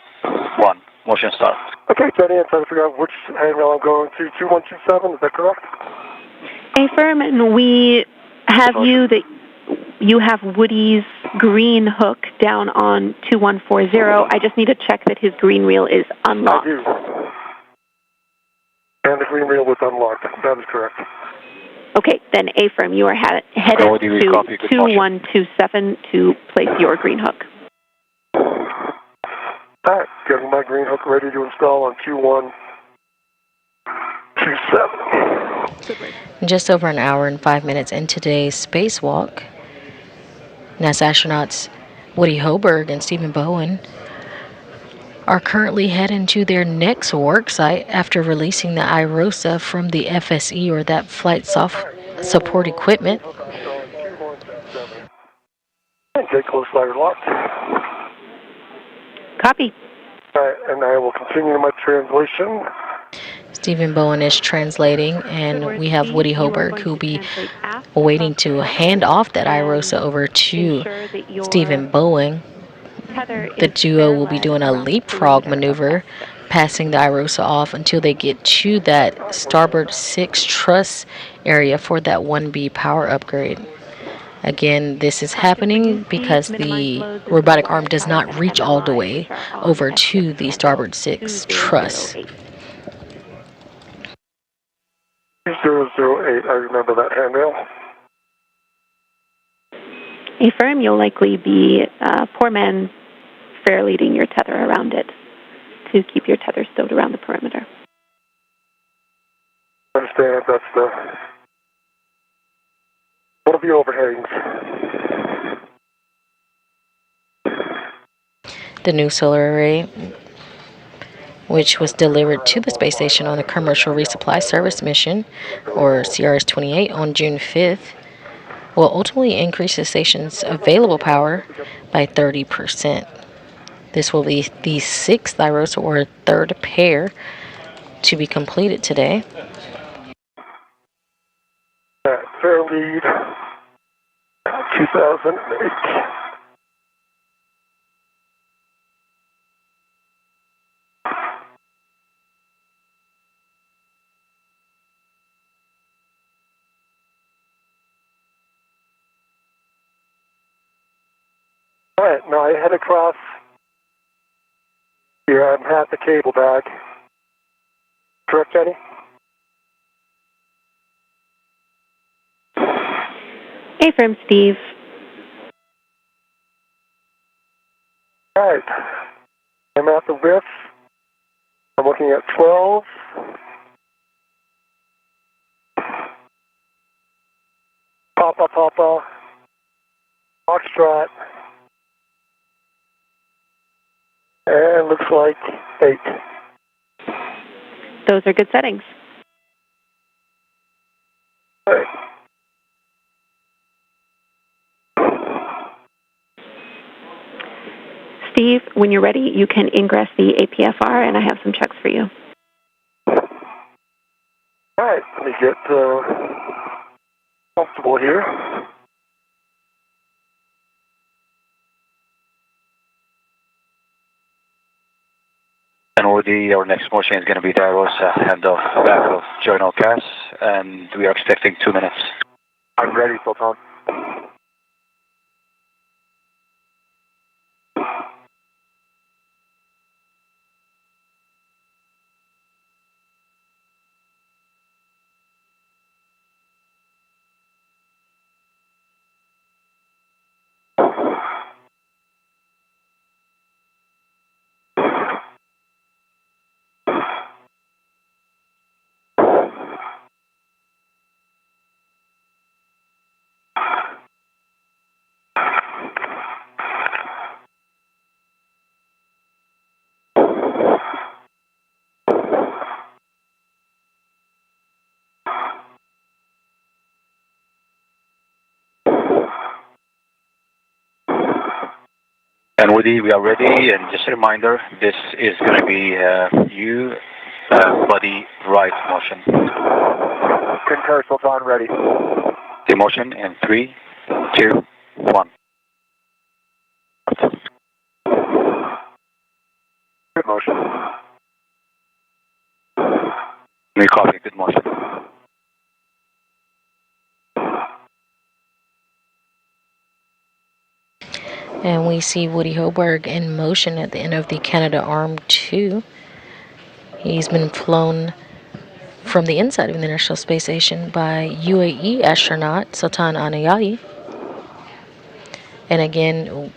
Speaker 4: 1. Motion start.
Speaker 5: Okay, Jenny, I'm trying to figure out which handrail I'm going to. 2127, is that correct?
Speaker 3: A-firm, and we have you that you have Woody's green hook down on 2140. I just need to check that his green reel is unlocked.
Speaker 5: I do. And the green reel was unlocked. That is correct.
Speaker 3: Okay, then A-firm, you are headed to 2127 to place your green hook.
Speaker 5: All right, getting my green hook ready to install on 2127.
Speaker 2: Just over an hour and 5 minutes into today's spacewalk, NASA astronauts Woody Hoberg and Stephen Bowen are currently heading to their next work site after releasing the IROSA from the FSE, or that flight support equipment.
Speaker 5: Get close ladder locked.
Speaker 3: Copy.
Speaker 5: All right, and I will continue my translation.
Speaker 2: Stephen Bowen is translating, and we have Woody Hoberg, who will be waiting to hand off that IROSA over to Stephen Bowen. The duo will be doing a leapfrog maneuver, passing the IROSA off until they get to that starboard 6 truss area for that 1B power upgrade. Again, this is happening because the robotic arm does not reach all the way over to the starboard 6 truss.
Speaker 5: 008, I remember that handrail.
Speaker 3: Affirm, you'll likely be poor man fair leading your tether around it to keep your tether stowed around the perimeter.
Speaker 5: I understand that's one of the overhangs.
Speaker 2: The new solar array, which was delivered to the space station on a commercial resupply service mission, or CRS-28, on June 5th, will ultimately increase the station's available power by 30%. This will be the sixth IROSA, or third pair, to be completed today.
Speaker 5: Fair lead, 2008. All right, now I head across here. I'm at the cable bag. Correct, Jenny?
Speaker 3: Affirm, Steve.
Speaker 5: All right. I'm at the width. I'm looking at 12. Papa, Foxtrot, and looks like 8.
Speaker 3: Those are good settings.
Speaker 5: All right.
Speaker 3: Steve, when you're ready, you can ingress the APFR, and I have some checks for you.
Speaker 5: All right, let me get comfortable here.
Speaker 4: And already our next motion is going to be the IROSA handoff back of journal CAS, and we are expecting 2 minutes.
Speaker 1: I'm ready, Sultan.
Speaker 4: And Woody, we are ready, and just a reminder, this is going to be body right motion.
Speaker 1: Concur, Sultan, ready.
Speaker 4: The motion in 3, 2, 1.
Speaker 1: Good motion.
Speaker 4: We copy, good motion.
Speaker 2: And we see Woody Hoburg in motion at the end of the Canadarm2. He's been flown from the inside of the International Space Station by UAE astronaut Sultan Anayati. And again,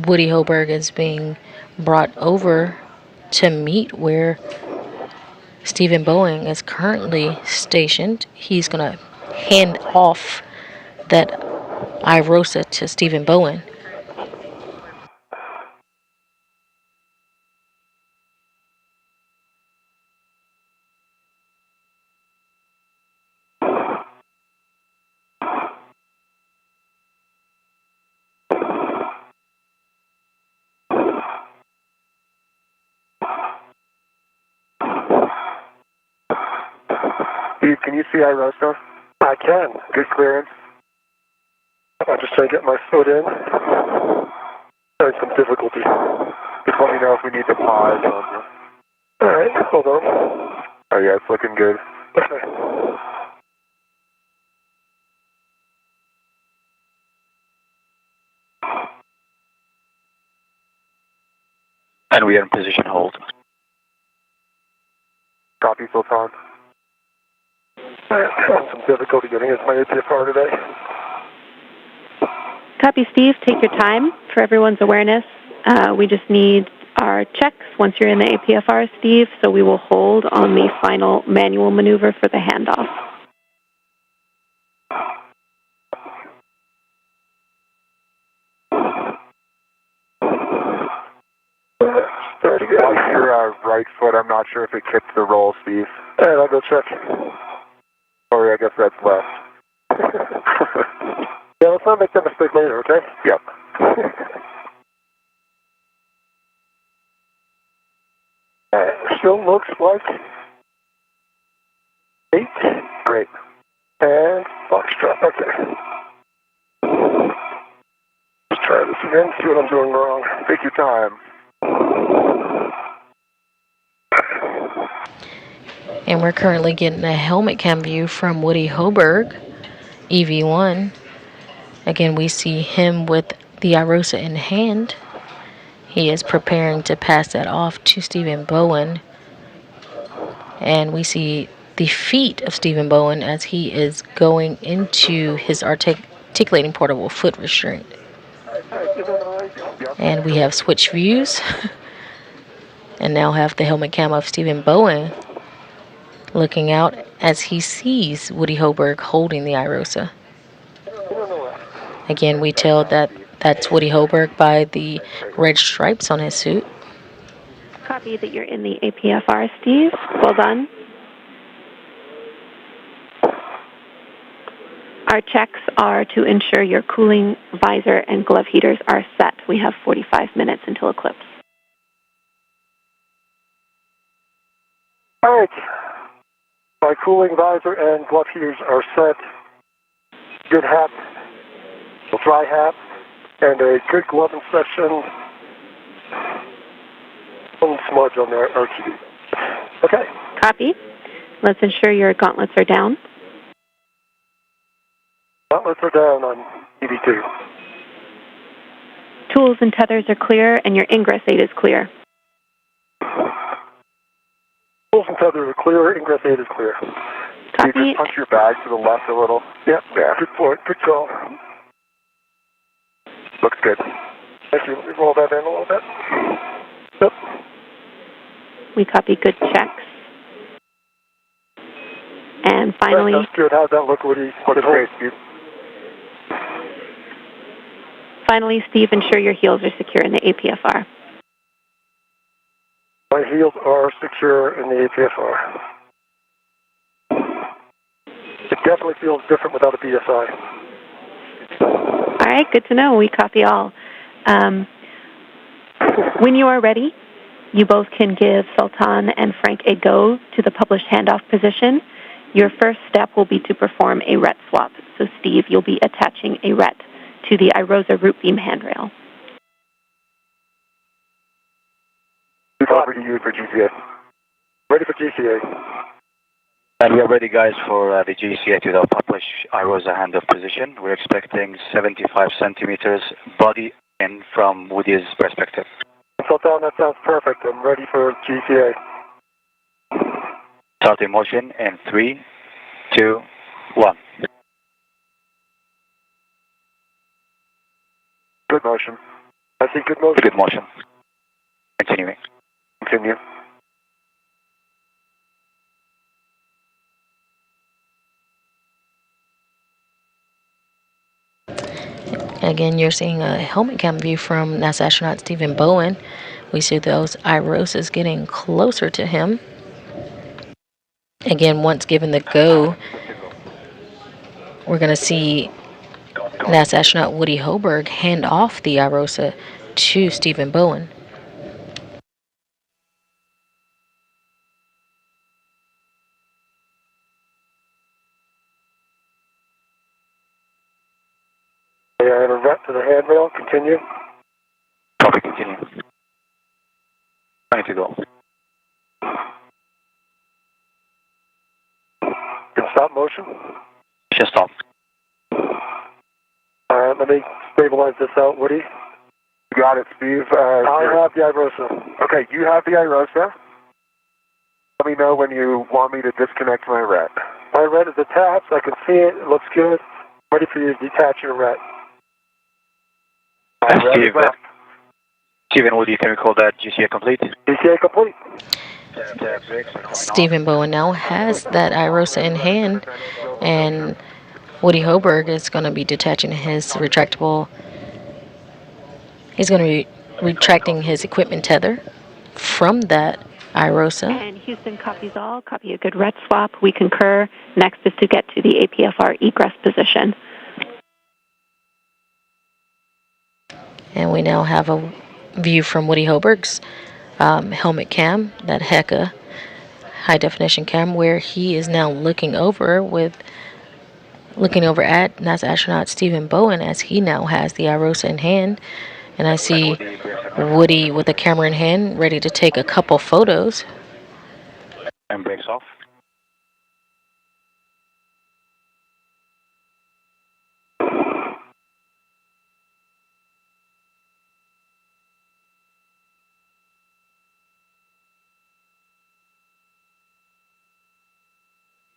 Speaker 2: Woody Hoburg is being brought over to meet where Stephen Boeing is currently stationed. He's going to hand off that IROSA to Stephen Boeing.
Speaker 1: Steve, can you see IROSA?
Speaker 5: I can.
Speaker 1: Good clearance.
Speaker 5: I'm just trying to get my foot in. Having some difficulty.
Speaker 1: Just let me know if we need to pause.
Speaker 5: All right, hold on.
Speaker 1: Oh yeah, it's looking good.
Speaker 5: Okay.
Speaker 4: And we are in position hold.
Speaker 1: Copy, Sultan.
Speaker 5: I'm having some difficulty getting into my APFR today.
Speaker 3: Copy, Steve. Take your time for everyone's awareness. We just need our checks once you're in the APFR, Steve, so we will hold on the final manual maneuver for the handoff.
Speaker 1: Watch your right foot. I'm not sure if it kicked the roll, Steve.
Speaker 5: And I'll go check.
Speaker 1: Or I guess that's left.
Speaker 5: Yeah, let's not make that mistake later, okay?
Speaker 1: Yep.
Speaker 5: Still looks like 8.
Speaker 1: Great.
Speaker 5: And Foxtrot, okay. Let's try this again, see what I'm doing wrong.
Speaker 1: Take your time.
Speaker 2: And we're currently getting a helmet cam view from Woody Hoberg, EV1. Again, we see him with the IROSA in hand. He is preparing to pass that off to Stephen Bowen. And we see the feet of Stephen Bowen as he is going into his articulating portable foot restraint. And we have switched views. And now have the helmet cam of Stephen Bowen looking out as he sees Woody Hoberg holding the IROSA. Again, we tell that that's Woody Hoberg by the red stripes on his suit.
Speaker 3: Copy that you're in the APFR, Steve. Well done. Our checks are to ensure your cooling, visor, and glove heaters are set. We have 45 minutes until eclipse.
Speaker 5: All right. My cooling visor and glove heaters are set. Good hat, a dry hat, and a good glove inspection. One smudge on their RTD. Okay.
Speaker 3: Copy. Let's ensure your gauntlets are down.
Speaker 5: Gauntlets are down on EV2.
Speaker 3: Tools and tethers are clear, and your ingress aid is clear.
Speaker 5: Tools and tethers are clear. Ingress aid is clear.
Speaker 1: Can you just punch your bag to the left a little?
Speaker 5: Yep. Yeah. Good point. Good call.
Speaker 1: Looks good.
Speaker 5: Thank you. We roll that in a little bit. Yep.
Speaker 3: We copy good checks. And finally...
Speaker 5: That's good. How'd that look, Woody?
Speaker 1: Looks great, Steve.
Speaker 3: Finally, Steve, ensure your heels are secure in the APFR.
Speaker 5: My heels are secure in the APFR. It definitely feels different without a BSI.
Speaker 3: All right, good to know. We copy all. When you are ready, you both can give Sultan and Frank a go to the published handoff position. Your first step will be to perform a RET swap. So, Steve, you'll be attaching a RET to the IROSA root beam handrail.
Speaker 1: Over to you for GCA.
Speaker 5: Ready for GCA.
Speaker 4: And we are ready, guys, for the GCA to the published IROSA handoff position. We're expecting 75 centimeters body in from Woody's perspective.
Speaker 5: Sultan, that sounds perfect. I'm ready for GCA.
Speaker 4: Start in motion in 3, 2, 1.
Speaker 1: Good motion.
Speaker 5: I see good motion.
Speaker 4: Good motion. Continuing.
Speaker 1: Continue.
Speaker 2: Again, you're seeing a helmet cam view from NASA astronaut Stephen Bowen. We see those IROSAs getting closer to him. Again, once given the go, we're going to see NASA astronaut Woody Hoberg hand off the IROSA to Stephen Bowen.
Speaker 5: Yeah, and a RET to the handrail. Continue.
Speaker 4: Copy, continue. Ready to go.
Speaker 5: Can stop motion.
Speaker 4: Just stop.
Speaker 5: All right, let me stabilize this out, Woody.
Speaker 1: You got it, Steve.
Speaker 5: I have the IROSA.
Speaker 1: Okay, you have the IROSA. Let me know when you want me to disconnect my RET.
Speaker 5: My red is attached. I can see it. It looks good. Ready for you to detach your red.
Speaker 4: Steve, Stephen Woody, can we call that GCA complete?
Speaker 5: GCA complete.
Speaker 2: Stephen Bowen now has that IROSA in hand, and Woody Hoberg is going to be detaching his retractable. He's going to be retracting his equipment tether from that IROSA.
Speaker 3: And Houston copies all. Copy a good red swap. We concur. Next is to get to the APFR egress position.
Speaker 2: And we now have a view from Woody Hoberg's helmet cam, that HECA high definition cam, where he is now looking over at NASA astronaut Stephen Bowen as he now has the IROSA in hand. And I see Woody with the camera in hand, ready to take a couple photos.
Speaker 4: And brakes off.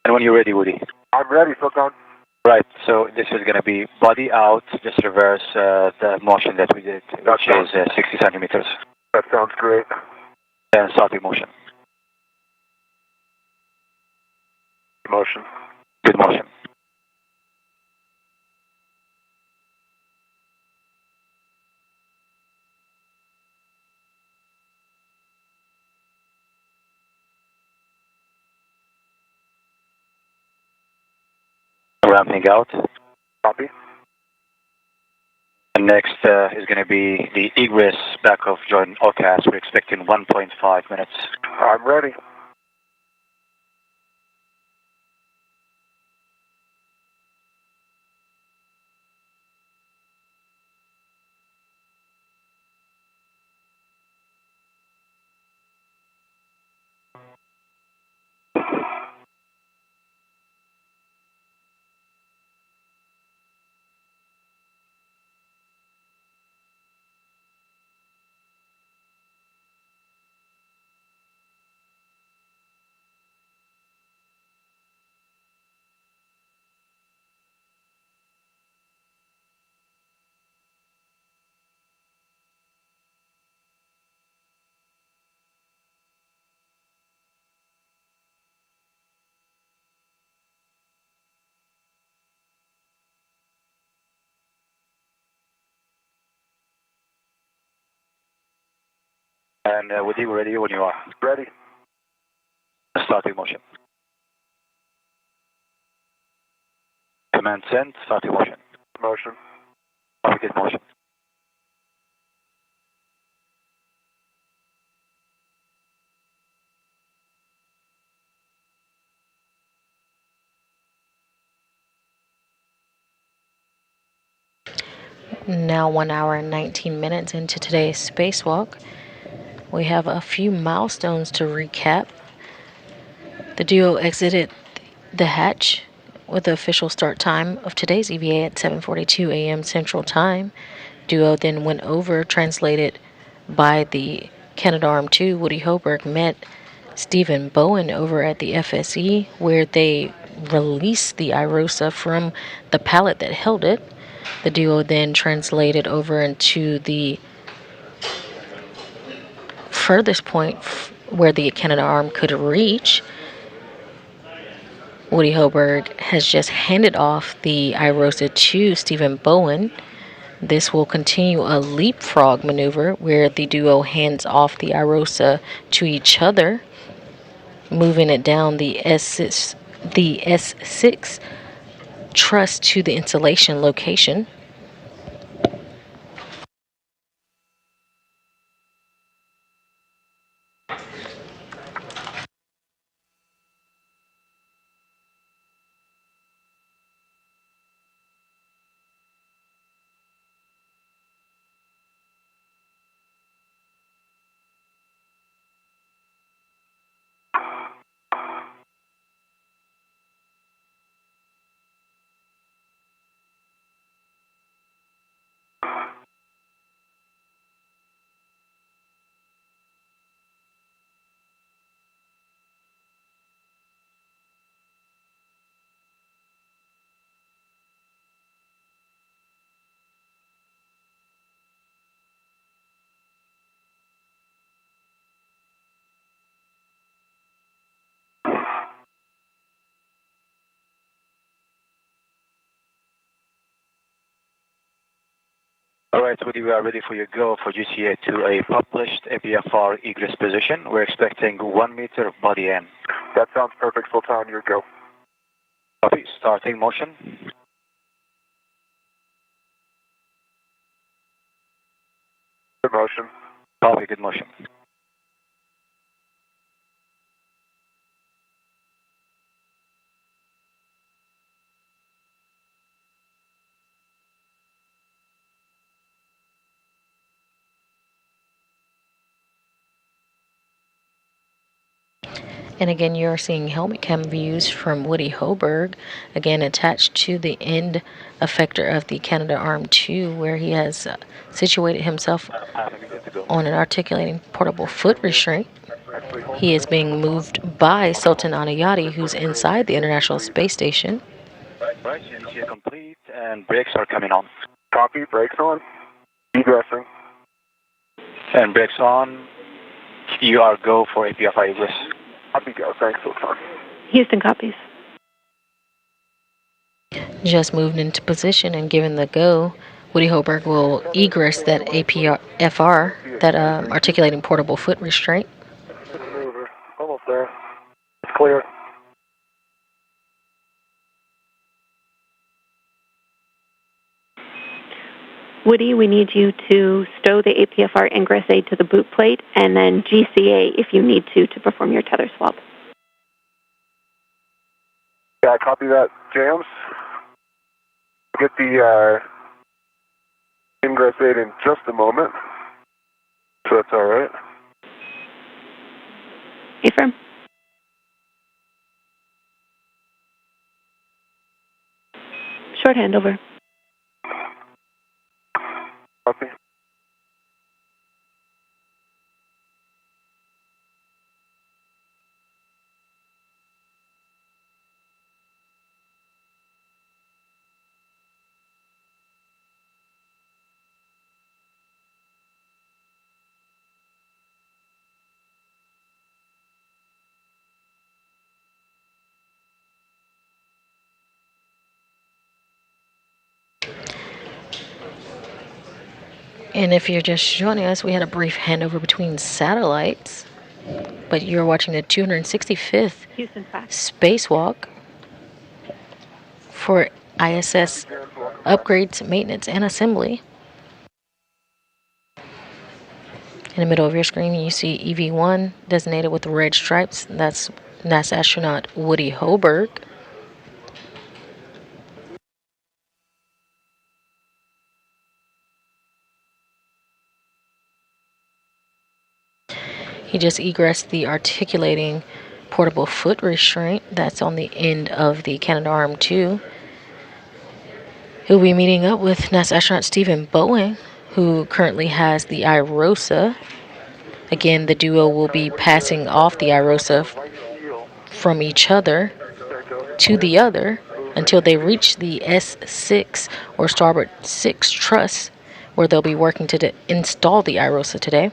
Speaker 4: And when you're ready, Woody.
Speaker 5: I'm ready, so gone.
Speaker 4: Right, so this is going to be body out, just reverse the motion that we did, which is 60 centimeters.
Speaker 5: That sounds great.
Speaker 4: And starting motion.
Speaker 5: Motion.
Speaker 4: Good motion. Ramping out.
Speaker 5: Copy.
Speaker 4: And next is going to be the egress back of Jordan Ocas. We're expecting 1.5 minutes.
Speaker 5: I'm ready.
Speaker 4: And Woody, we're ready when you are.
Speaker 5: Ready.
Speaker 4: Starting motion. Command send, starting motion.
Speaker 5: Motion.
Speaker 4: Navigate motion.
Speaker 2: Now 1 hour and 19 minutes into today's spacewalk. We have a few milestones to recap. The duo exited the hatch with the official start time of today's EVA at 7:42 a.m. Central Time. Duo then went over, translated by the Canadarm2. Woody Hoberg met Stephen Bowen over at the FSE, where they released the IROSA from the pallet that held it. The duo then translated over into the furthest point where the Canadarm could reach. Woody Hoberg has just handed off the IROSA to Stephen Bowen. This will continue a leapfrog maneuver where the duo hands off the IROSA to each other, moving it down the S6 truss to the installation location.
Speaker 4: All right, Woody, we are ready for your go for GCA to a published APFR egress position. We're expecting 1 meter body in.
Speaker 1: That sounds perfect. Full time, your go.
Speaker 4: Copy, starting motion.
Speaker 1: Good motion.
Speaker 4: Copy, good motion.
Speaker 2: And again, you're seeing helmet cam views from Woody Hoberg, again attached to the end effector of the Canadarm2, where he has situated himself on an articulating portable foot restraint. He is being moved by Sultan Anayati, who's inside the International Space Station.
Speaker 4: Right, GCA complete, and brakes are coming on.
Speaker 1: Copy, brakes on. Egressing.
Speaker 4: And brakes on. You are go for APFR egress.
Speaker 1: Copy, go. Thanks, full time.
Speaker 3: Houston copies.
Speaker 2: Just moved into position and given the go, Woody Hoberg will egress that APFR, that articulating portable foot restraint.
Speaker 5: Maneuver. Almost there. It's clear.
Speaker 3: Woody, we need you to stow the APFR ingress aid to the boot plate, and then GCA if you need to perform your tether swap.
Speaker 1: Yeah, copy that, James. Get the ingress aid in just a moment. So that's all right.
Speaker 3: Affirm. Short handover.
Speaker 1: Copy.
Speaker 2: And if you're just joining us, we had a brief handover between satellites, but you're watching the 265th
Speaker 3: Houston fax.
Speaker 2: spacewalk for ISS upgrades, maintenance, and assembly. In the middle of your screen, you see EV1 designated with red stripes. That's NASA astronaut Woody Hoberg. He just egressed the articulating portable foot restraint that's on the end of the Canadarm2. He'll be meeting up with NASA astronaut Stephen Bowen, who currently has the IROSA. Again, the duo will be passing off the IROSA from each other to the other until they reach the S6 or starboard 6 truss, where they'll be working to install the IROSA today.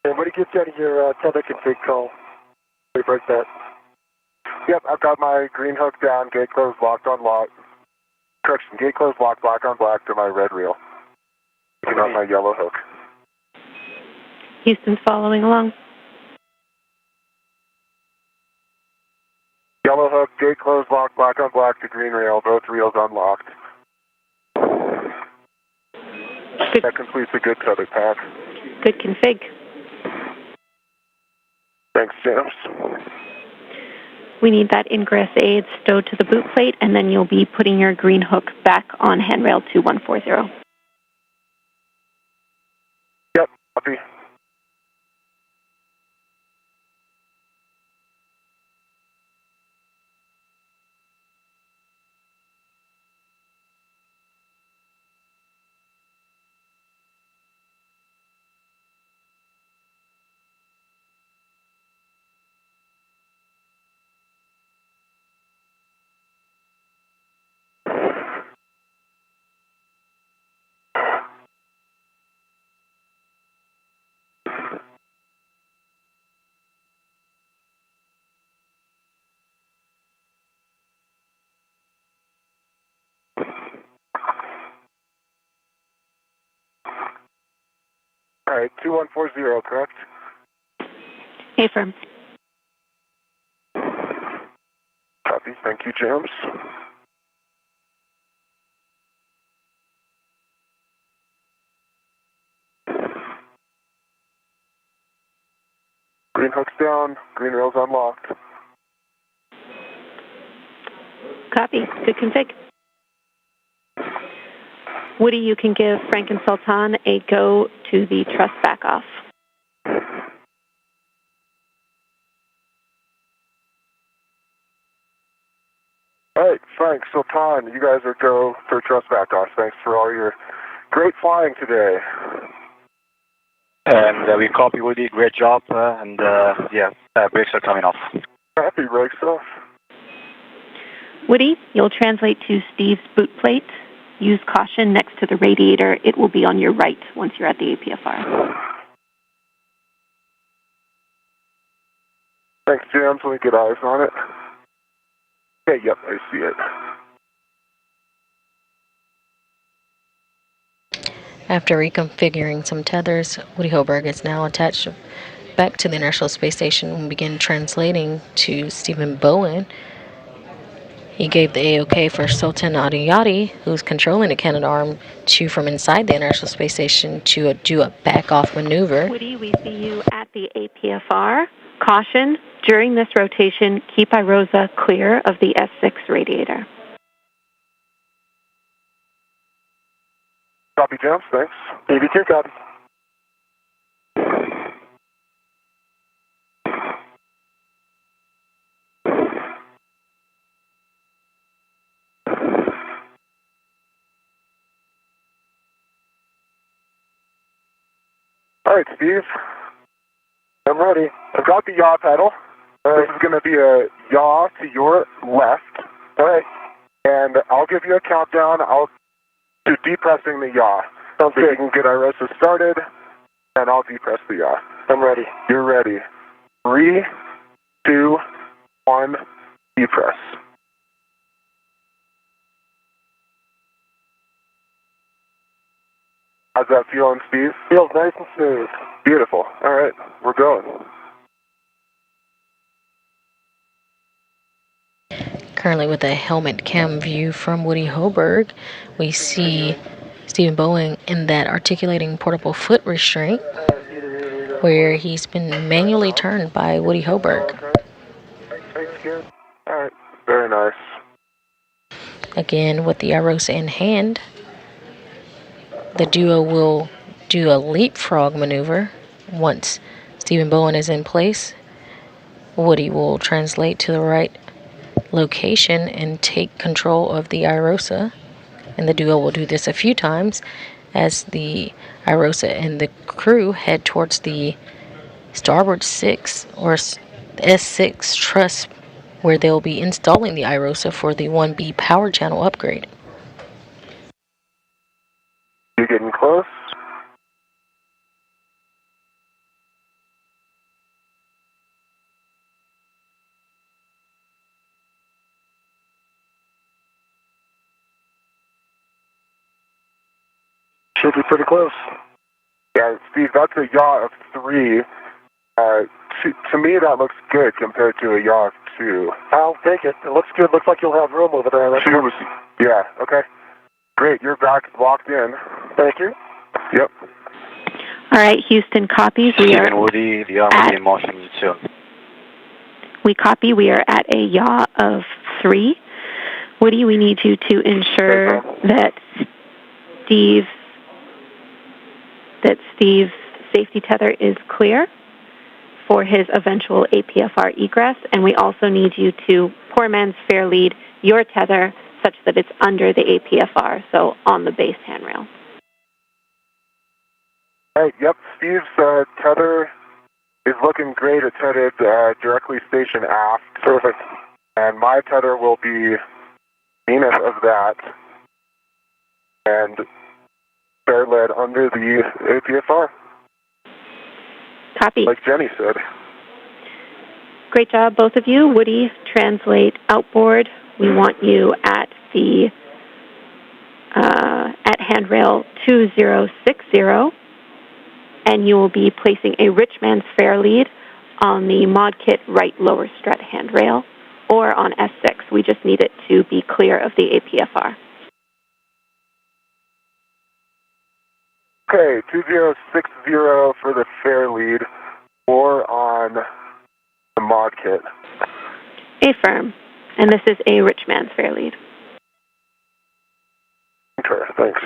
Speaker 5: Everybody gets out of your tether config call. We break that.
Speaker 1: Yep, I've got my green hook down, gate closed, locked on lock. Correction, gate closed, locked, black on black to my red reel. Picking up my yellow hook.
Speaker 3: Houston's following along.
Speaker 1: Yellow hook, gate closed, locked, black on black to green reel, both reels unlocked. That completes a good tether pack.
Speaker 3: Good config.
Speaker 1: Thanks, James.
Speaker 3: We need that ingress aid stowed to the boot plate, and then you'll be putting your green hook back on handrail 2140.
Speaker 1: Yep, copy. All right, 2140, correct?
Speaker 3: Affirm.
Speaker 1: Copy. Thank you, James. Green hook's down. Green rail's unlocked.
Speaker 3: Copy. Good config. Woody, you can give Frank and Sultan a go to the truss back off.
Speaker 1: All right, Frank, Sultan, you guys are go for trust back off. Thanks for all your great flying today.
Speaker 4: And we copy Woody. Great job. Brakes are coming off.
Speaker 1: Happy brakes off.
Speaker 3: Woody, you'll translate to Steve's boot plate. Use caution next to the radiator. It will be on your right once you're at the APFR.
Speaker 1: Thanks, James. Let me get eyes on it. Okay, yep, I see it.
Speaker 2: After reconfiguring some tethers, Woody Hoberg is now attached back to the International Space Station and began translating to Stephen Bowen. He gave the A-OK for Sultan Adiyati, who's controlling the Canadarm, to from inside the International Space Station to do a back-off maneuver.
Speaker 3: Woody, we see you at the APFR. Caution, during this rotation, keep IROSA clear of the S6 radiator.
Speaker 1: Copy, James. Thanks. AV2, copy. All right, Steve. I'm ready. I've got the yaw pedal. This is going to be a yaw to your left. All right. And I'll give you a countdown. I'll do depressing the yaw. So you can get IROSA started, and I'll depress the yaw. I'm ready. You're ready. 3, 2, 1, depress. How's that feeling, Steve? Feels nice and smooth. Beautiful. All right, we're going.
Speaker 2: Currently with a helmet cam view from Woody Hoberg, we see Stephen Bowen in that articulating portable foot restraint where he's been manually turned by Woody Hoberg.
Speaker 1: All right, very nice.
Speaker 2: Again, with the IROSA in hand, the duo will do a leapfrog maneuver. Once Stephen Bowen is in place, Woody will translate to the right location and take control of the IROSA. And the duo will do this a few times as the IROSA and the crew head towards the starboard 6 or S6 truss, where they'll be installing the IROSA for the 1B power channel upgrade.
Speaker 1: You getting close? Should be pretty close. Yeah, Steve, that's a yaw of 3. To me, that looks good compared to a yaw of 2. I'll take it. It looks good. Looks like you'll have room over there. Yeah, okay. Great, you're back locked in. Thank you. Yep.
Speaker 3: All right, Houston copies. We
Speaker 4: Stephen
Speaker 3: are
Speaker 4: Woody, the arm will be in motion soon.
Speaker 3: We copy. We are at a yaw of 3. Woody, we need you to ensure that Steve's safety tether is clear for his eventual APFR egress, and we also need you to poor man's fair lead your tether such that it's under the APFR, so on the base handrail.
Speaker 1: Hey, yep, Steve's tether is looking great. It's headed directly station aft. Perfect. And my tether will be zenith of that and fair lead under the APFR.
Speaker 3: Copy.
Speaker 1: Like Jenny said.
Speaker 3: Great job, both of you. Woody, translate outboard. We want you at the at handrail 2060, and you will be placing a rich man's fair lead on the mod kit right lower strut handrail or on S6. We just need it to be clear of the APFR.
Speaker 1: Okay, 2060 for the fair lead or on the mod kit.
Speaker 3: Affirm. And this is a rich man's fair lead.
Speaker 1: Okay, thanks.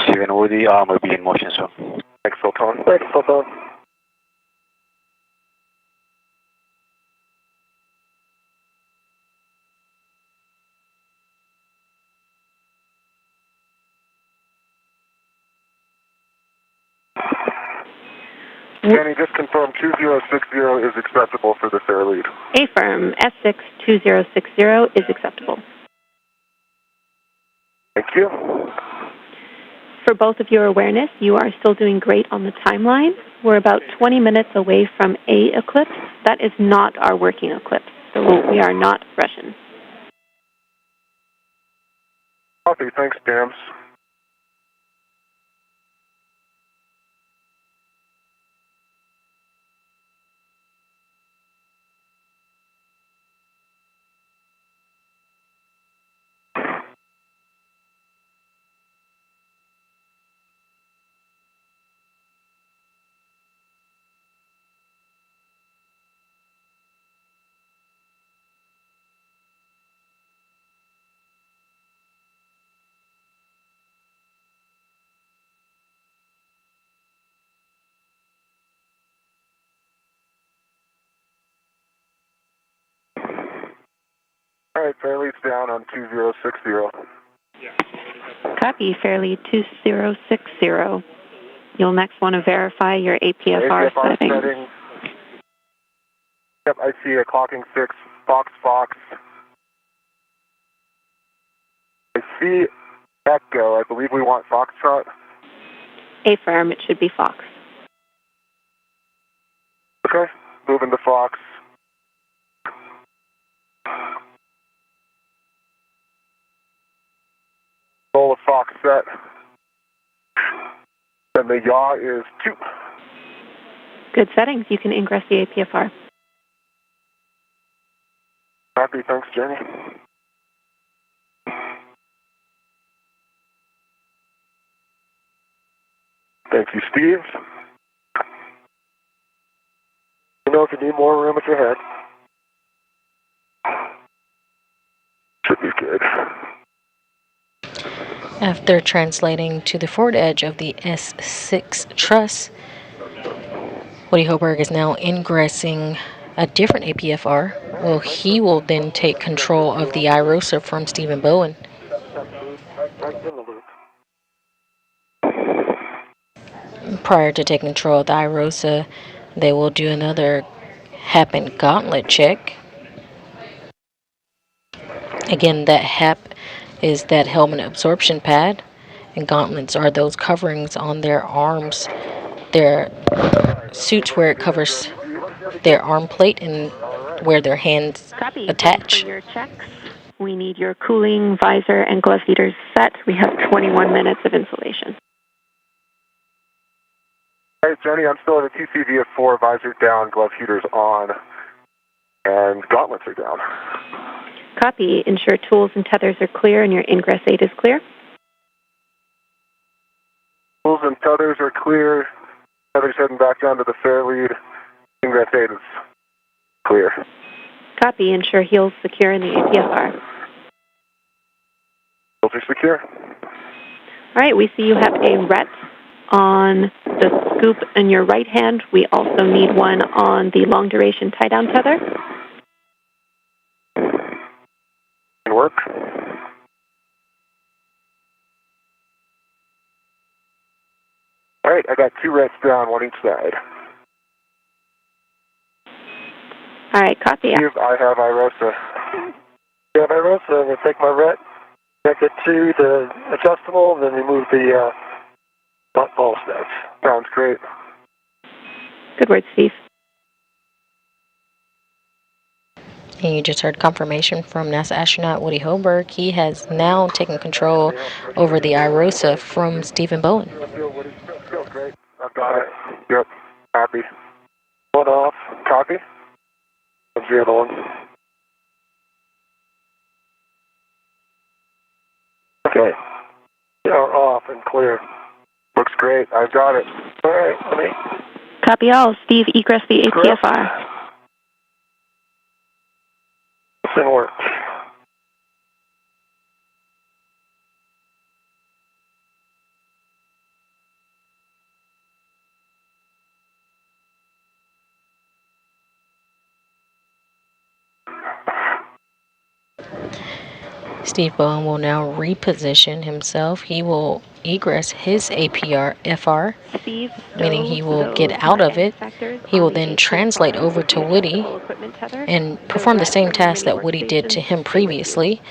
Speaker 4: Stephen Woody, arm will be in motion soon.
Speaker 1: Thanks, Sultan.
Speaker 5: Thanks, Sultan.
Speaker 1: Jenny, just confirm 2060 is acceptable for the fair lead.
Speaker 3: Affirm. S6 2060 is acceptable.
Speaker 1: Thank you.
Speaker 3: For both of your awareness, you are still doing great on the timeline. We're about 20 minutes away from a eclipse. That is not our working eclipse, so we are not Russian.
Speaker 1: Copy, thanks, Dams. All right, fair lead's down on 2060.
Speaker 3: Copy, fairlead 2060. You'll next want to verify your APFR settings.
Speaker 1: Yep, I see a clocking 6, Fox. I see Echo. I believe we want Foxtrot.
Speaker 3: Affirm, it should be Fox.
Speaker 1: Okay, moving to Fox. Roll of Fox set. And the yaw is 2.
Speaker 3: Good settings. You can ingress the APFR.
Speaker 1: Happy, thanks, Jenny. Thank you, Steve. You know if you need more room at your head. Should be good.
Speaker 2: After translating to the forward edge of the S6 truss, Woody Hoberg is now ingressing a different APFR. Well, he will then take control of the IROSA from Stephen Bowen. Prior to taking control of the IROSA, they will do another HAP and gauntlet check. Again, that HAP is that helmet absorption pad, and gauntlets are those coverings on their arms, their suits where it covers their arm plate and where their hands attach.
Speaker 3: For your checks, we need your cooling, visor, and glove heaters set. We have 21 minutes of insulation.
Speaker 1: Hey, Jenny, I'm still at a TCV of 4, visor down, glove heaters on, and gauntlets are down.
Speaker 3: Copy. Ensure tools and tethers are clear and your ingress 8 is clear.
Speaker 1: tethers are clear. Tethers heading back down to the fair lead. Ingress 8 is clear.
Speaker 3: Copy. Ensure heels secure in the APFR.
Speaker 1: Filter secure.
Speaker 3: All right, we see you have a RET on the scoop in your right hand. We also need one on the long duration tie down tether.
Speaker 1: Can work. All right, I got 2 RETs down, one each side.
Speaker 3: All right, copy.
Speaker 1: Steve, I have IROSA.
Speaker 5: You have IROSA, I'm going to take my RET, connect it to the adjustable, and then remove the ball snaps.
Speaker 1: Sounds great.
Speaker 3: Good work, Steve.
Speaker 2: And you just heard confirmation from NASA astronaut Woody Hoberg. He has now taken control over the IROSA from Stephen Bowen.
Speaker 1: Feels great. I've got it. Yep. Happy.
Speaker 5: One off.
Speaker 1: Copy.
Speaker 5: That's the other one. Okay. They are off and clear.
Speaker 1: Looks great. I've got it.
Speaker 5: All right, let me.
Speaker 3: Copy all. Steve, egress the APFR.
Speaker 5: This thing works.
Speaker 2: Steve Bowen will now reposition himself. He will egress his APFR, meaning he will get out of it. He will then translate over to Woody and perform the same task that Woody did to him previously.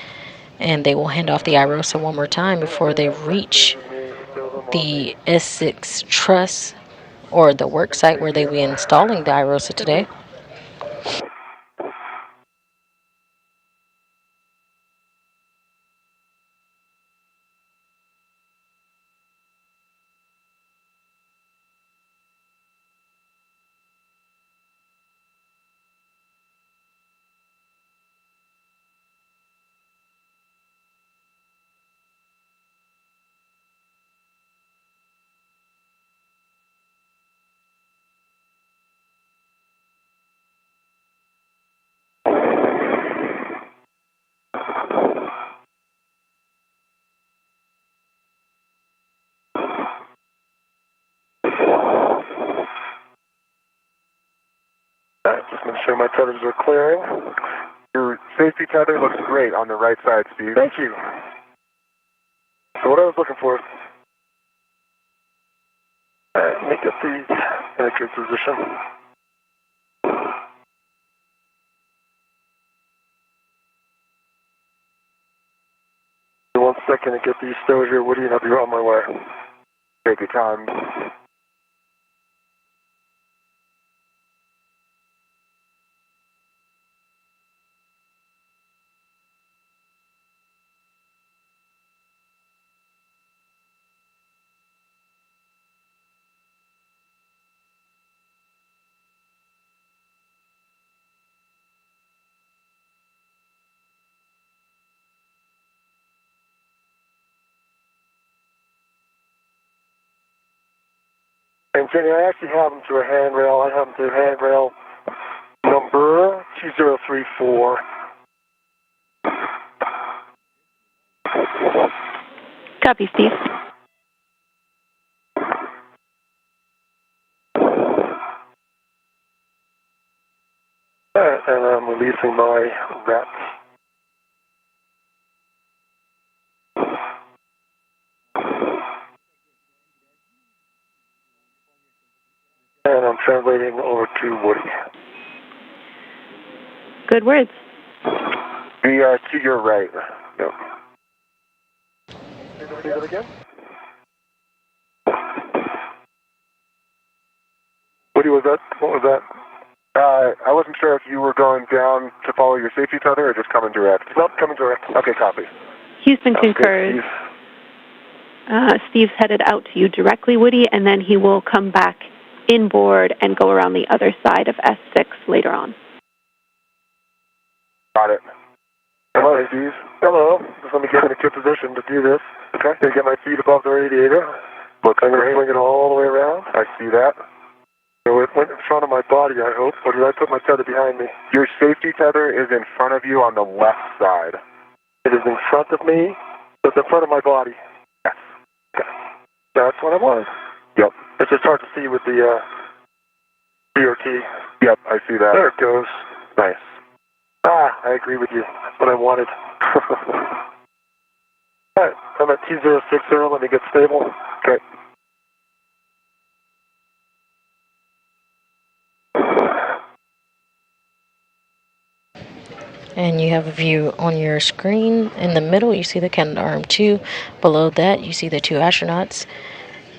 Speaker 2: And they will hand off the IROSA one more time before they reach the S6 truss or the work site where they will be installing the IROSA today.
Speaker 5: Just make sure my tethers are clearing.
Speaker 1: Your safety tether looks great on the right side, Steve.
Speaker 5: Thank you. So what I was looking for, let me get these in a good position. One second to get these stowed here, Woody, and I'll be on my way.
Speaker 1: Take your time.
Speaker 5: And Jenny, I actually have them to a handrail. I have them to handrail number 2034.
Speaker 3: Copy, Steve.
Speaker 5: And I'm releasing my rats. And I'm translating over to Woody.
Speaker 3: Good words.
Speaker 1: The to your right. Yep.
Speaker 5: Say that again? Woody, what was that?
Speaker 1: I wasn't sure if you were going down to follow your safety tether or just coming direct.
Speaker 5: Nope, coming direct.
Speaker 1: Okay, copy.
Speaker 3: Houston concurs. Steve's headed out to you directly, Woody, and then he will come back inboard and go around the other side of S6 later on.
Speaker 1: Got it.
Speaker 5: Hello, Steve. Hello. Just let me get in a good position to do this. Okay. To get my feet above the radiator.
Speaker 1: Look,
Speaker 5: I'm going to swing it all the way around.
Speaker 1: I see that.
Speaker 5: So it went in front of my body, I hope, or did I put my tether behind me?
Speaker 1: Your safety tether is in front of you on the left side.
Speaker 5: It is in front of me, but the front of my body.
Speaker 1: Yes.
Speaker 5: Okay. That's what I wanted.
Speaker 1: Yep.
Speaker 5: It's just hard to see with the BRT.
Speaker 1: Yep, I see that.
Speaker 5: There it goes.
Speaker 1: Nice.
Speaker 5: I agree with you. That's what I wanted. All right, I'm at 2060. Let me get stable.
Speaker 1: Okay.
Speaker 2: And you have a view on your screen. In the middle, you see the Canadarm2. Below that, you see the two astronauts.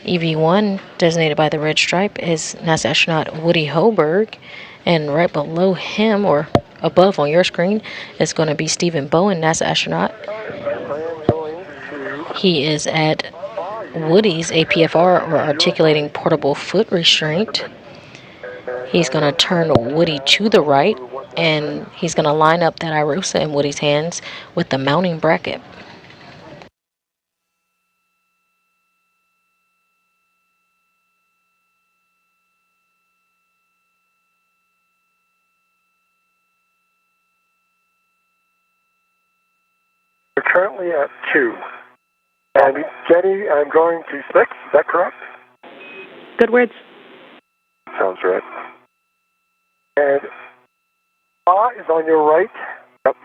Speaker 2: EV1, designated by the red stripe, is NASA astronaut Woody Hoberg. And right below him, or above on your screen, is going to be Stephen Bowen, NASA astronaut. He is at Woody's APFR, or Articulating Portable Foot Restraint. He's going to turn Woody to the right, and he's going to line up that IROSA in Woody's hands with the mounting bracket.
Speaker 5: We're currently at 2. And Jenny, I'm going to 6. Is that correct?
Speaker 3: Good words.
Speaker 1: Sounds right.
Speaker 5: And is on your right.
Speaker 1: Yep.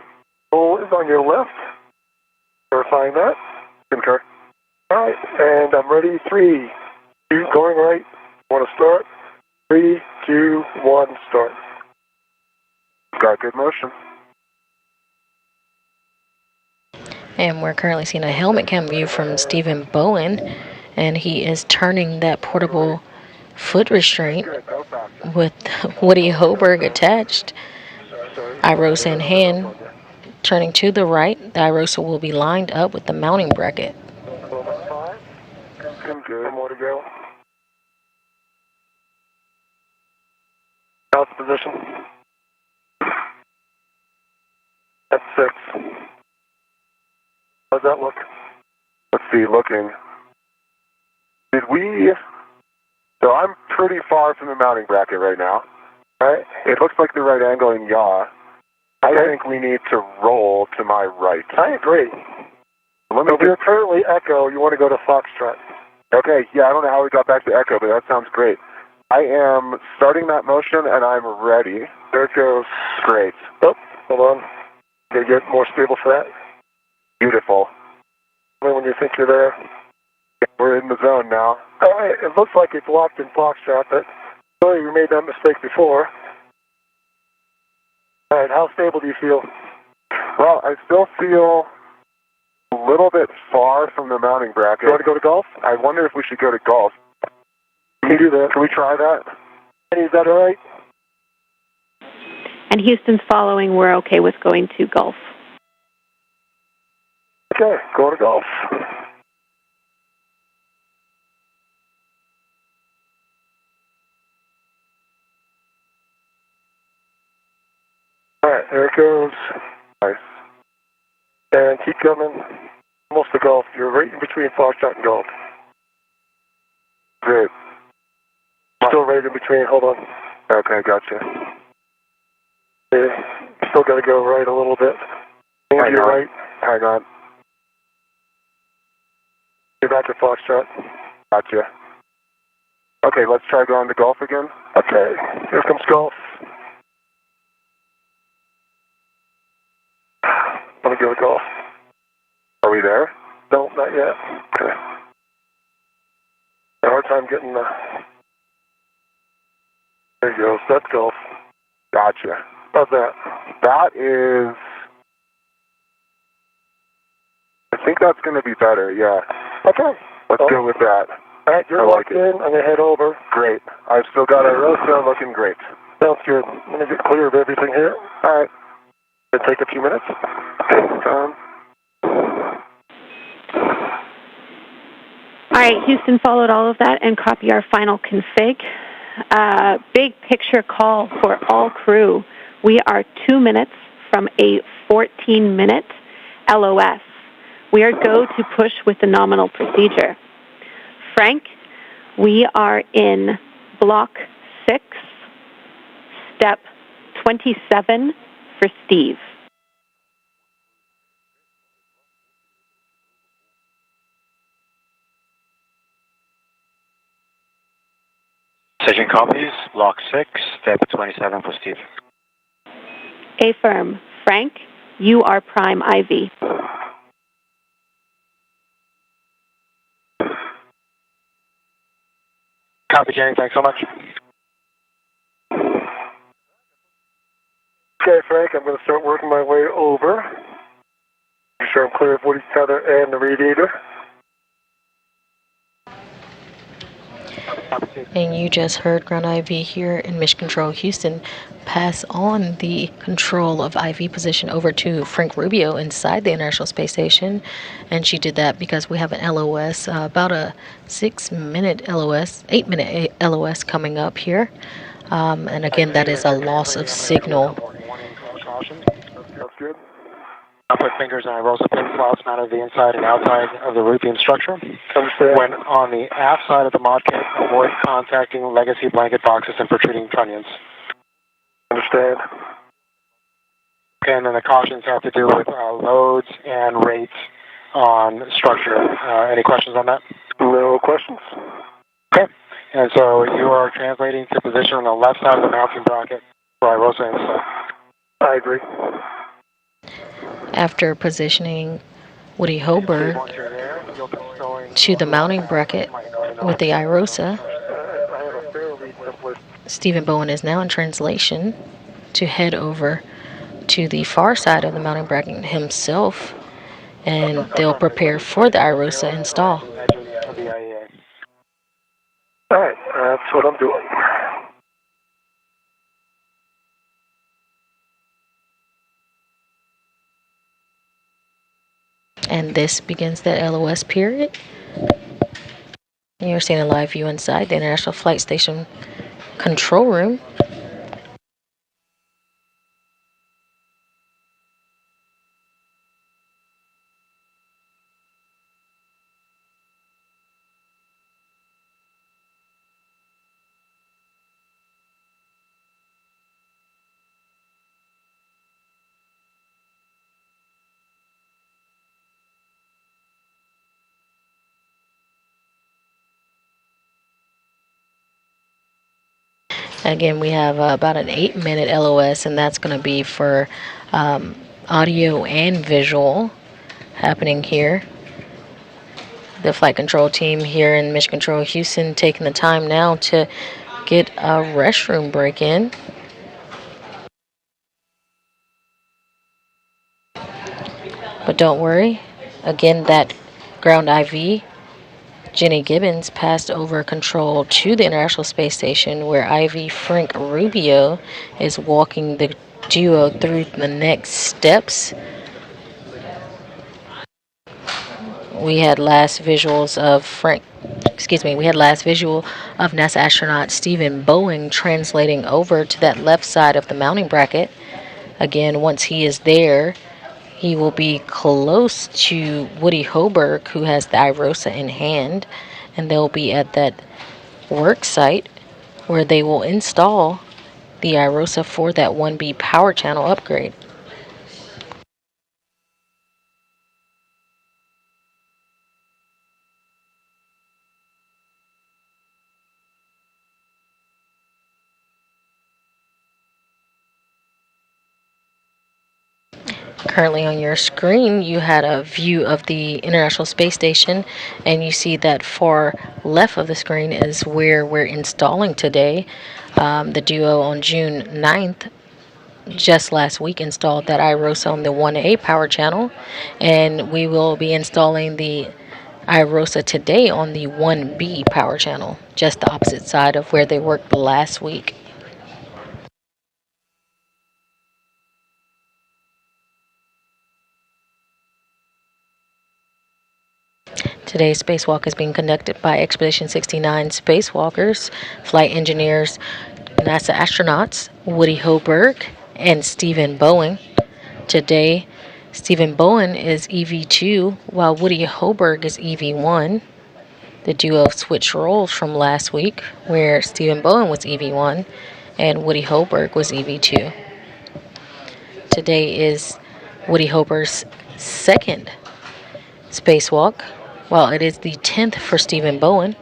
Speaker 5: O is on your left. Verifying that.
Speaker 1: Concur.
Speaker 5: All right, and I'm ready. 3, 2, going right. Want to start? 3, 2, 1, start.
Speaker 1: Got good motion.
Speaker 2: And we're currently seeing a helmet cam view from Stephen Bowen, and he is turning that portable foot restraint with Woody Hoberg attached. IROSA in hand, turning to the right. The IROSA will be lined up with the mounting bracket.
Speaker 5: Good. More to go. How's the position? That's 6. How's that look?
Speaker 1: Let's see, looking. Did we... So I'm pretty far from the mounting bracket right now.
Speaker 5: All right.
Speaker 1: It looks like the right angle in yaw. I think we need to roll to my right.
Speaker 5: I agree.
Speaker 1: Let me
Speaker 5: So if you're currently Echo, you want to go to Foxtrot.
Speaker 1: Okay, yeah, I don't know how we got back to Echo, but that sounds great. I am starting that motion, and I'm ready.
Speaker 5: There it goes.
Speaker 1: Great.
Speaker 5: Oh, hold on. Gotta get more stable for that.
Speaker 1: Beautiful.
Speaker 5: Only when you think you're there.
Speaker 1: We're in the zone now.
Speaker 5: All right, it looks like it's locked in Foxtrot, but sorry we made that mistake before. All right, how stable do you feel?
Speaker 1: Well, I still feel a little bit far from the mounting bracket.
Speaker 5: You want to go to golf?
Speaker 1: I wonder if we should go to golf.
Speaker 5: You can do that.
Speaker 1: Can we try that?
Speaker 5: Is that all right?
Speaker 3: And Houston's following, we're okay with going to golf.
Speaker 5: Okay, go to golf. All right, there it goes.
Speaker 1: Nice.
Speaker 5: And keep coming. Almost to golf. You're right in between Foxtrot and golf.
Speaker 1: Great.
Speaker 5: Still right in between. Hold on.
Speaker 1: Okay, gotcha.
Speaker 5: Okay. Still got to go right a little bit. And you're right.
Speaker 1: Hang on.
Speaker 5: You're back to Foxtrot.
Speaker 1: Gotcha. Okay, let's try going to golf again.
Speaker 5: Okay, here comes golf. Want to go to golf?
Speaker 1: Are we there?
Speaker 5: No, not yet.
Speaker 1: Okay.
Speaker 5: A hard time getting the... There you go. That's golf.
Speaker 1: Gotcha.
Speaker 5: How's that?
Speaker 1: That is... I think that's going to be better, yeah.
Speaker 5: Okay.
Speaker 1: Let's go with that.
Speaker 5: All right, you're locked in. I'm going to head over.
Speaker 1: Great. I've still got a ROSA looking great.
Speaker 5: Sounds good. Let me get clear of everything here.
Speaker 1: All right.
Speaker 5: It'll take a few minutes.
Speaker 3: All right, Houston followed all of that and copy our final config. Big picture call for all crew. We are 2 minutes from a 14-minute LOS. We are go to push with the nominal procedure. Frank, we are in Block 6, Step 27 for Steve.
Speaker 4: Session copies, Block 6, Step 27 for Steve.
Speaker 3: Affirm. Frank, you are Prime Ivy.
Speaker 5: Copy, Jenny. Thanks so much. Okay, Frank, I'm going to start working my way over. Make sure I'm clear of Woody's tether and the radiator.
Speaker 2: And you just heard Ground IV here in Mission Control Houston pass on the control of IV position over to Frank Rubio inside the International Space Station. And she did that because we have an LOS, about a 6-minute LOS, 8-minute LOS coming up here. And again, that is a loss of signal.
Speaker 5: That's good.
Speaker 6: I'll put fingers on IROSA pin slots mounted to the inside and outside of the rubium structure.
Speaker 5: Understand.
Speaker 6: When on the aft side of the mod kit, avoid contacting legacy blanket boxes and protruding trunnions.
Speaker 5: Understand.
Speaker 6: Okay, and then the cautions have to do with loads and rates on structure. Any questions on that?
Speaker 5: No questions.
Speaker 6: Okay, and so you are translating to position on the left side of the mounting bracket for IROSA install.
Speaker 5: I agree.
Speaker 2: After positioning Woody Hoberg to the mounting bracket with the IROSA, Stephen Bowen is now in translation to head over to the far side of the mounting bracket himself, and they'll prepare for the IROSA install.
Speaker 5: All right, that's what I'm doing.
Speaker 2: And this begins the LOS period. You're seeing a live view inside the International Flight Station control room. Again, we have about an 8-minute LOS, and that's going to be for audio and visual happening here. The flight control team here in Mission Control Houston taking the time now to get a restroom break in. But don't worry, again, that ground IV, Jenny Gibbons, passed over control to the International Space Station, where IV Frank Rubio is walking the duo through the next steps. We had last visuals of NASA astronaut Stephen Bowen translating over to that left side of the mounting bracket. Again, once he is there, he will be close to Woody Hoberg, who has the IROSA in hand, and they'll be at that work site where they will install the IROSA for that 1B power channel upgrade. Currently on your screen, you had a view of the International Space Station, and you see that far left of the screen is where we're installing today. The duo on June 9th, just last week, installed that IROSA on the 1A power channel, and we will be installing the IROSA today on the 1B power channel, just the opposite side of where they worked last week. Today's spacewalk is being conducted by Expedition 69 spacewalkers, flight engineers, NASA astronauts Woody Hoberg and Stephen Bowen. Today, Stephen Bowen is EV2, while Woody Hoberg is EV1. The duo switched roles from last week, where Stephen Bowen was EV1 and Woody Hoberg was EV2. Today is Woody Hoberg's second spacewalk, while it is the 10th for Stephen Bowen.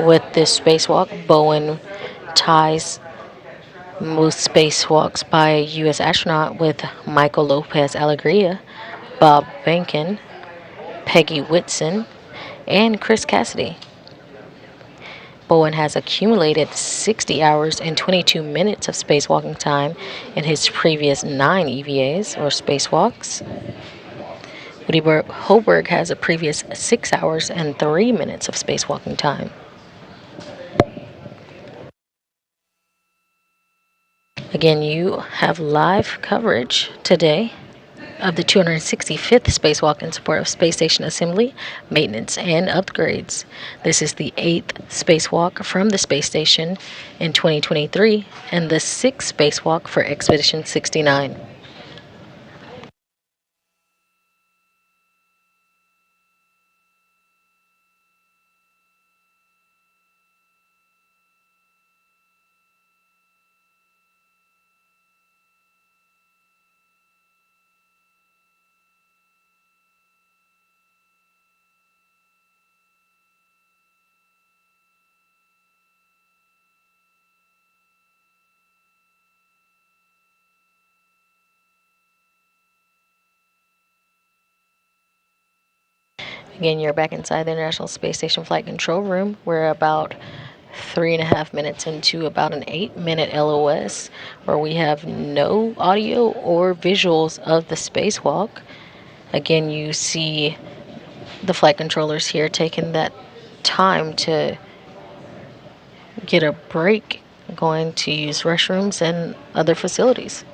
Speaker 2: With this spacewalk, Bowen ties most spacewalks by a U.S. astronaut with Michael Lopez Alegria, Bob Behnken, Peggy Whitson, and Chris Cassidy. Bowen has accumulated 60 hours and 22 minutes of spacewalking time in his previous 9 EVAs, or spacewalks. Woody Hoberg has a previous 6 hours and 3 minutes of spacewalking time. Again, you have live coverage today of the 265th spacewalk in support of space station assembly, maintenance, and upgrades. This is the 8th spacewalk from the space station in 2023 and the 6th spacewalk for Expedition 69. Again, you're back inside the International Space Station Flight Control Room. We're about 3.5 minutes into about an 8-minute LOS where we have no audio or visuals of the spacewalk. Again, you see the flight controllers here taking that time to get a break, going to use restrooms and other facilities.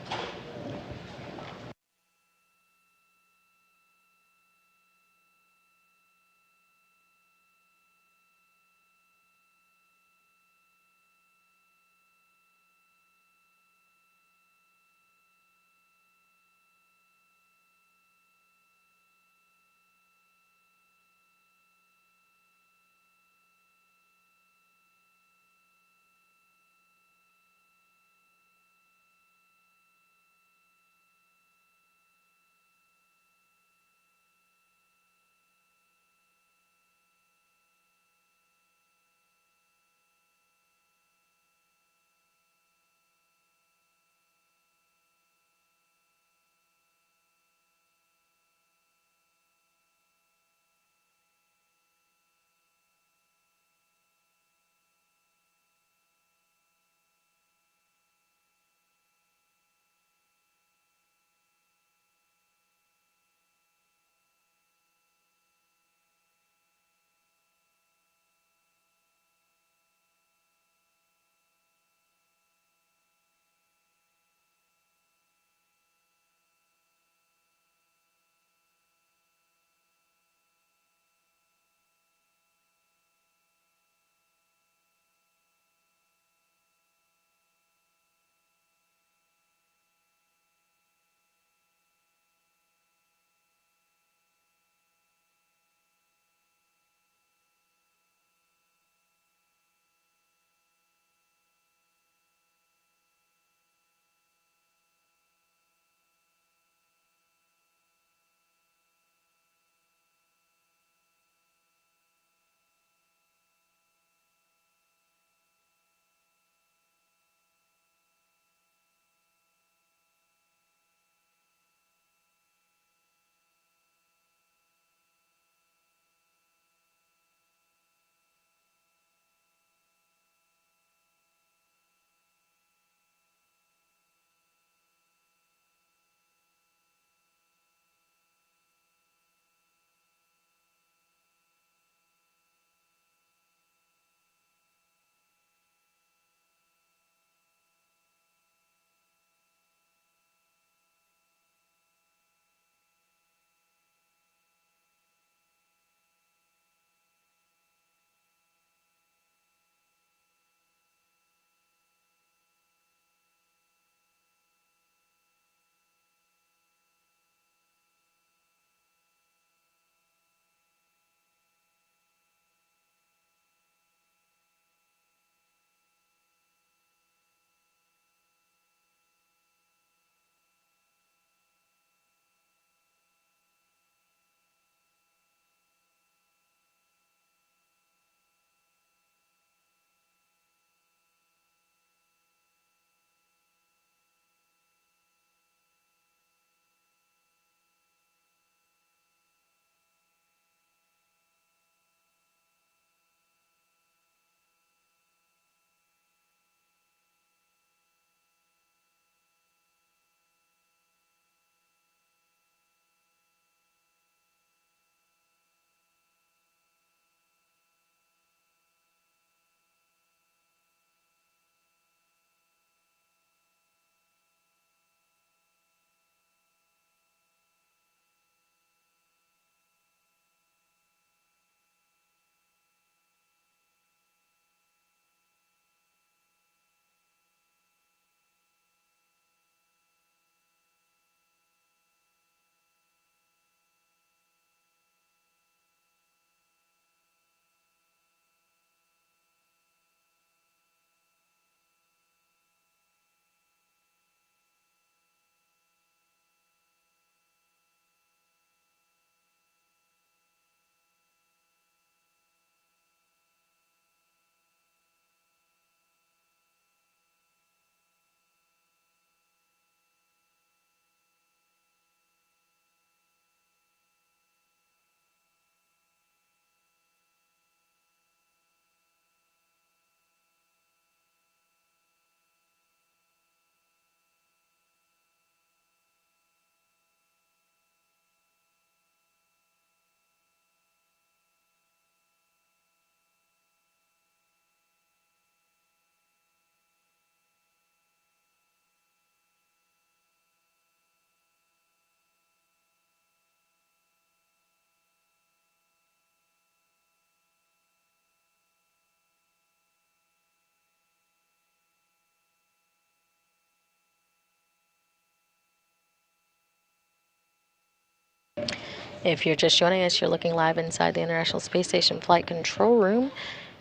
Speaker 2: If you're just joining us, you're looking live inside the International Space Station Flight Control Room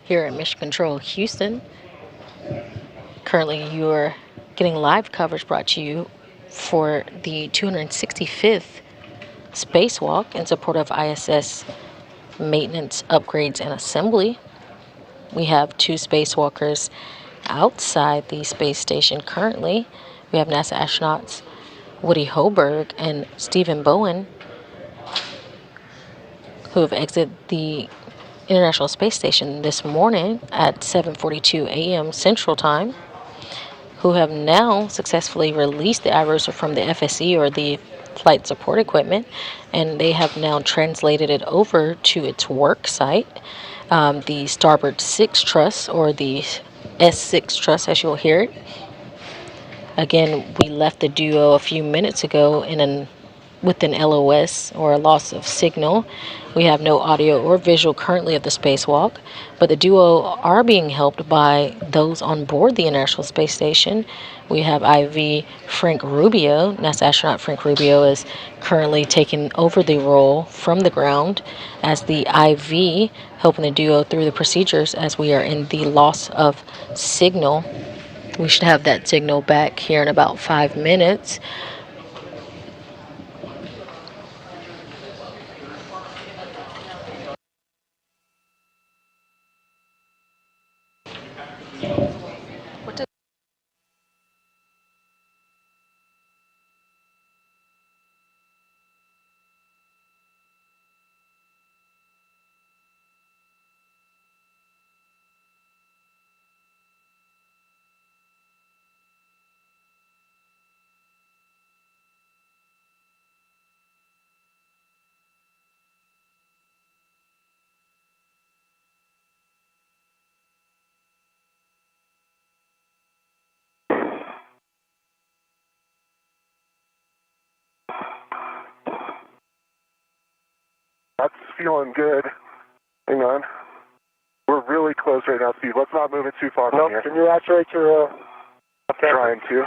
Speaker 2: here at Mission Control Houston. Currently, you're getting live coverage brought to you for the 265th spacewalk in support of ISS maintenance, upgrades, and assembly. We have 2 spacewalkers outside the space station currently. We have NASA astronauts Woody Hoberg and Stephen Bowen, who have exited the International Space Station this morning at 7:42 a.m. Central Time, who have now successfully released the iRosa from the FSE, or the flight support equipment, and they have now translated it over to its work site, the Starboard 6 truss, or the S6 truss as you'll hear it. Again, we left the duo a few minutes ago with an LOS, or a loss of signal. We have no audio or visual currently of the spacewalk, but the duo are being helped by those on board the International Space Station. We have IV Frank Rubio. NASA astronaut Frank Rubio is currently taking over the role from the ground as the IV, helping the duo through the procedures as we are in the loss of signal. We should have that signal back here in about 5 minutes.
Speaker 1: That's feeling good. Hang on. We're really close right now, Steve. Let's not move it too far from here.
Speaker 5: Can you actuate your...
Speaker 1: Trying to.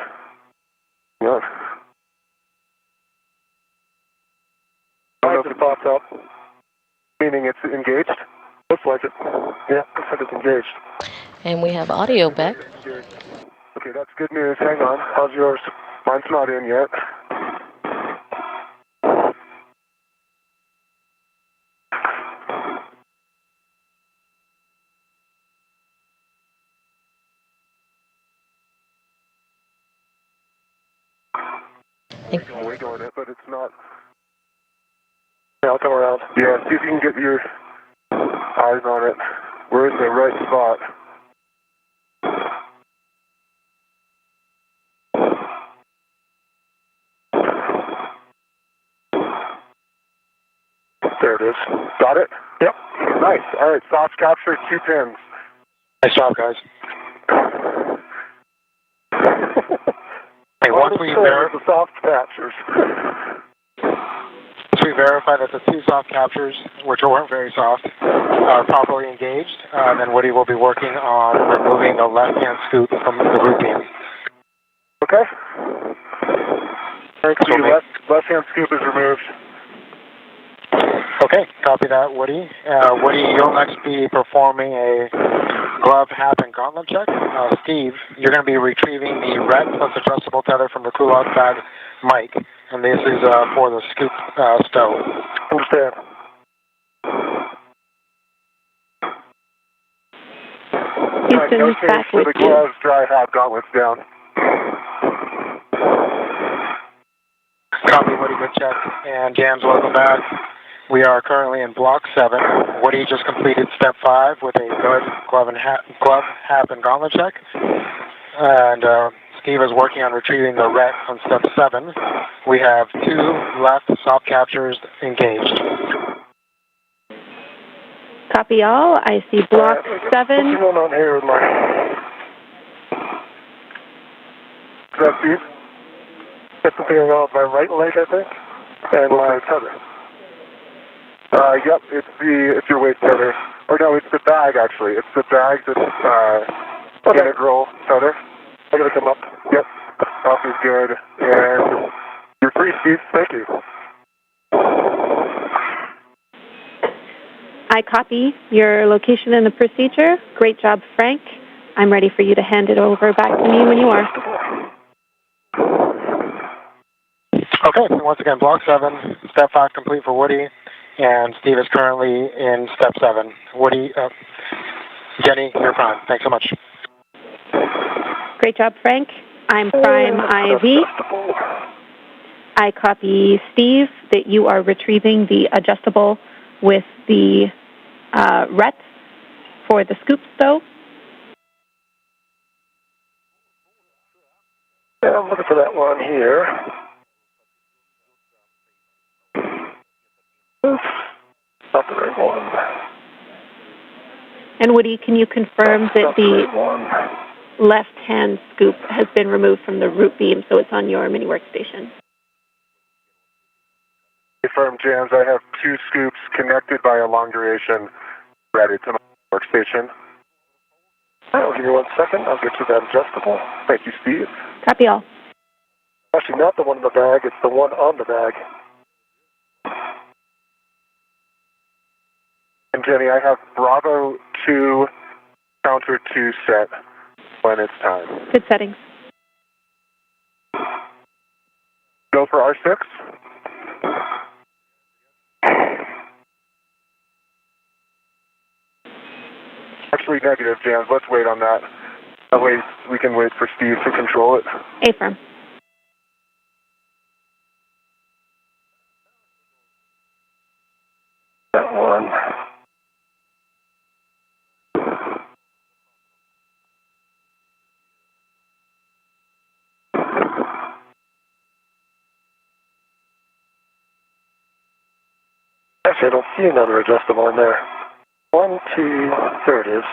Speaker 1: Yeah. I don't know if it pops up. Meaning it's engaged?
Speaker 5: Looks like it. Yeah, looks like it's engaged.
Speaker 2: And we have audio back.
Speaker 1: Okay, that's good news. Hang on. How's yours? Mine's not in yet. I'm wiggling it, but it's not.
Speaker 5: Yeah, I'll come around.
Speaker 1: Yeah, see if you can get your eyes on it. We're in the right spot. There it is. Got it?
Speaker 5: Yep.
Speaker 1: Nice. All right, soft capture, 2 pins.
Speaker 6: Nice job, guys. Hey, once we
Speaker 5: the soft captures.
Speaker 6: Once we verify that the 2 soft captures, which weren't very soft, are properly engaged, then Woody will be working on removing the left-hand scoop from the root beam.
Speaker 1: Okay. Thanks. So left-hand scoop is removed.
Speaker 6: Okay, copy that, Woody. Woody, you'll next be performing a glove, hap, and gauntlet check. Steve, you're going to be retrieving the red plus adjustable tether from the cool-out bag mic, and this is for the scoop stow.
Speaker 5: Understand.
Speaker 3: Houston is back
Speaker 1: for
Speaker 3: with
Speaker 1: the
Speaker 3: you.
Speaker 1: gloves, dry hat, gauntlets down.
Speaker 6: Copy, Woody, good check. And Jams, welcome back. We are currently in Block 7. Woody just completed Step 5 with a good glove, hap, and gauntlet check. And Steve is working on retrieving the ret on Step 7. We have 2 left soft captures engaged.
Speaker 3: Copy all. I see Block 7.
Speaker 5: What's going on here with my...
Speaker 1: Is that Steve?
Speaker 5: Got something wrong with my right leg, I think, and my tether.
Speaker 1: Yep, it's your waist tether. Or no, it's the bag, actually. It's the bag that's integral tether.
Speaker 5: I gotta come up.
Speaker 1: Yep, up is good. And you're free, Steve. Thank you.
Speaker 3: I copy your location and the procedure. Great job, Frank. I'm ready for you to hand it over back to me when you are.
Speaker 6: Okay, once again, Block 7, Step 5 complete for Woody, and Steve is currently in Step 7. Woody, Jenny, you're prime. Thanks so much.
Speaker 3: Great job, Frank. I'm Prime IV. I copy Steve that you are retrieving the adjustable with the RETs for the scoops, though.
Speaker 5: Yeah, I'm looking for that one here. Oops, not the right one.
Speaker 3: And Woody, can you confirm that the left-hand scoop has been removed from the root beam, so it's on your mini workstation?
Speaker 1: Confirm, Jams. I have 2 scoops connected by a long duration ready to my workstation.
Speaker 5: I'll give you 1 second. I'll get you that adjustable.
Speaker 1: Thank you, Steve.
Speaker 3: Copy all.
Speaker 5: Actually, not the one in the bag. It's the one on the bag.
Speaker 1: And Jenny, I have Bravo 2 counter 2 set when it's time.
Speaker 3: Good settings.
Speaker 1: Go for R6. Actually, negative, Jams. Let's wait on that. That way we can wait for Steve to control it.
Speaker 3: A-firm.
Speaker 5: That one. Actually, I don't see another adjustable in there. 1, 2, there it is.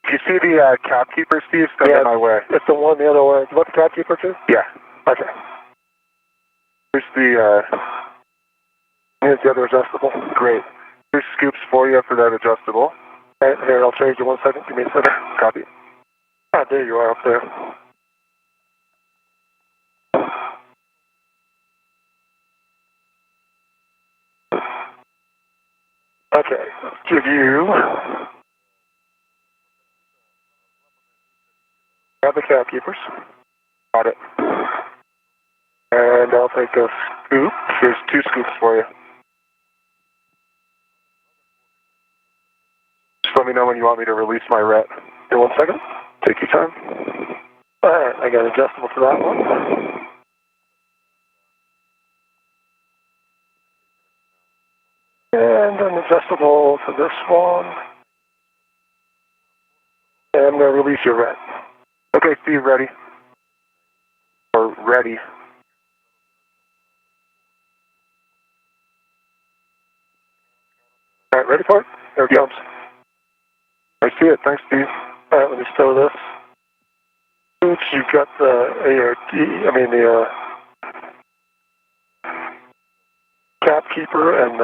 Speaker 1: Do you see the cap keeper, Steve? Step in my way.
Speaker 5: It's the one the other way. You want the cap keeper too?
Speaker 1: Yeah.
Speaker 5: Okay.
Speaker 1: Here's the,
Speaker 5: Here's the other adjustable.
Speaker 1: great. Here's scoops for you for that adjustable.
Speaker 5: Okay, here, I'll trade you 1 second. Give me a second.
Speaker 1: Copy.
Speaker 5: Ah, there you are up there. Okay, let's give you... Grab the cap keepers.
Speaker 1: Got it.
Speaker 5: And I'll take a scoop.
Speaker 1: Here's 2 scoops for you. Just let me know when you want me to release my ret.
Speaker 5: Here, 1 second.
Speaker 1: Take your time.
Speaker 5: Alright, I got adjustable for that one. And an adjustable for this one. And I'm going to release your ret.
Speaker 1: Okay, Steve, ready? Or ready.
Speaker 5: Alright, ready for it? Here it comes.
Speaker 1: I see it. Thanks, Steve.
Speaker 5: Alright, let me stow this. Oops, you've got the the cap keeper and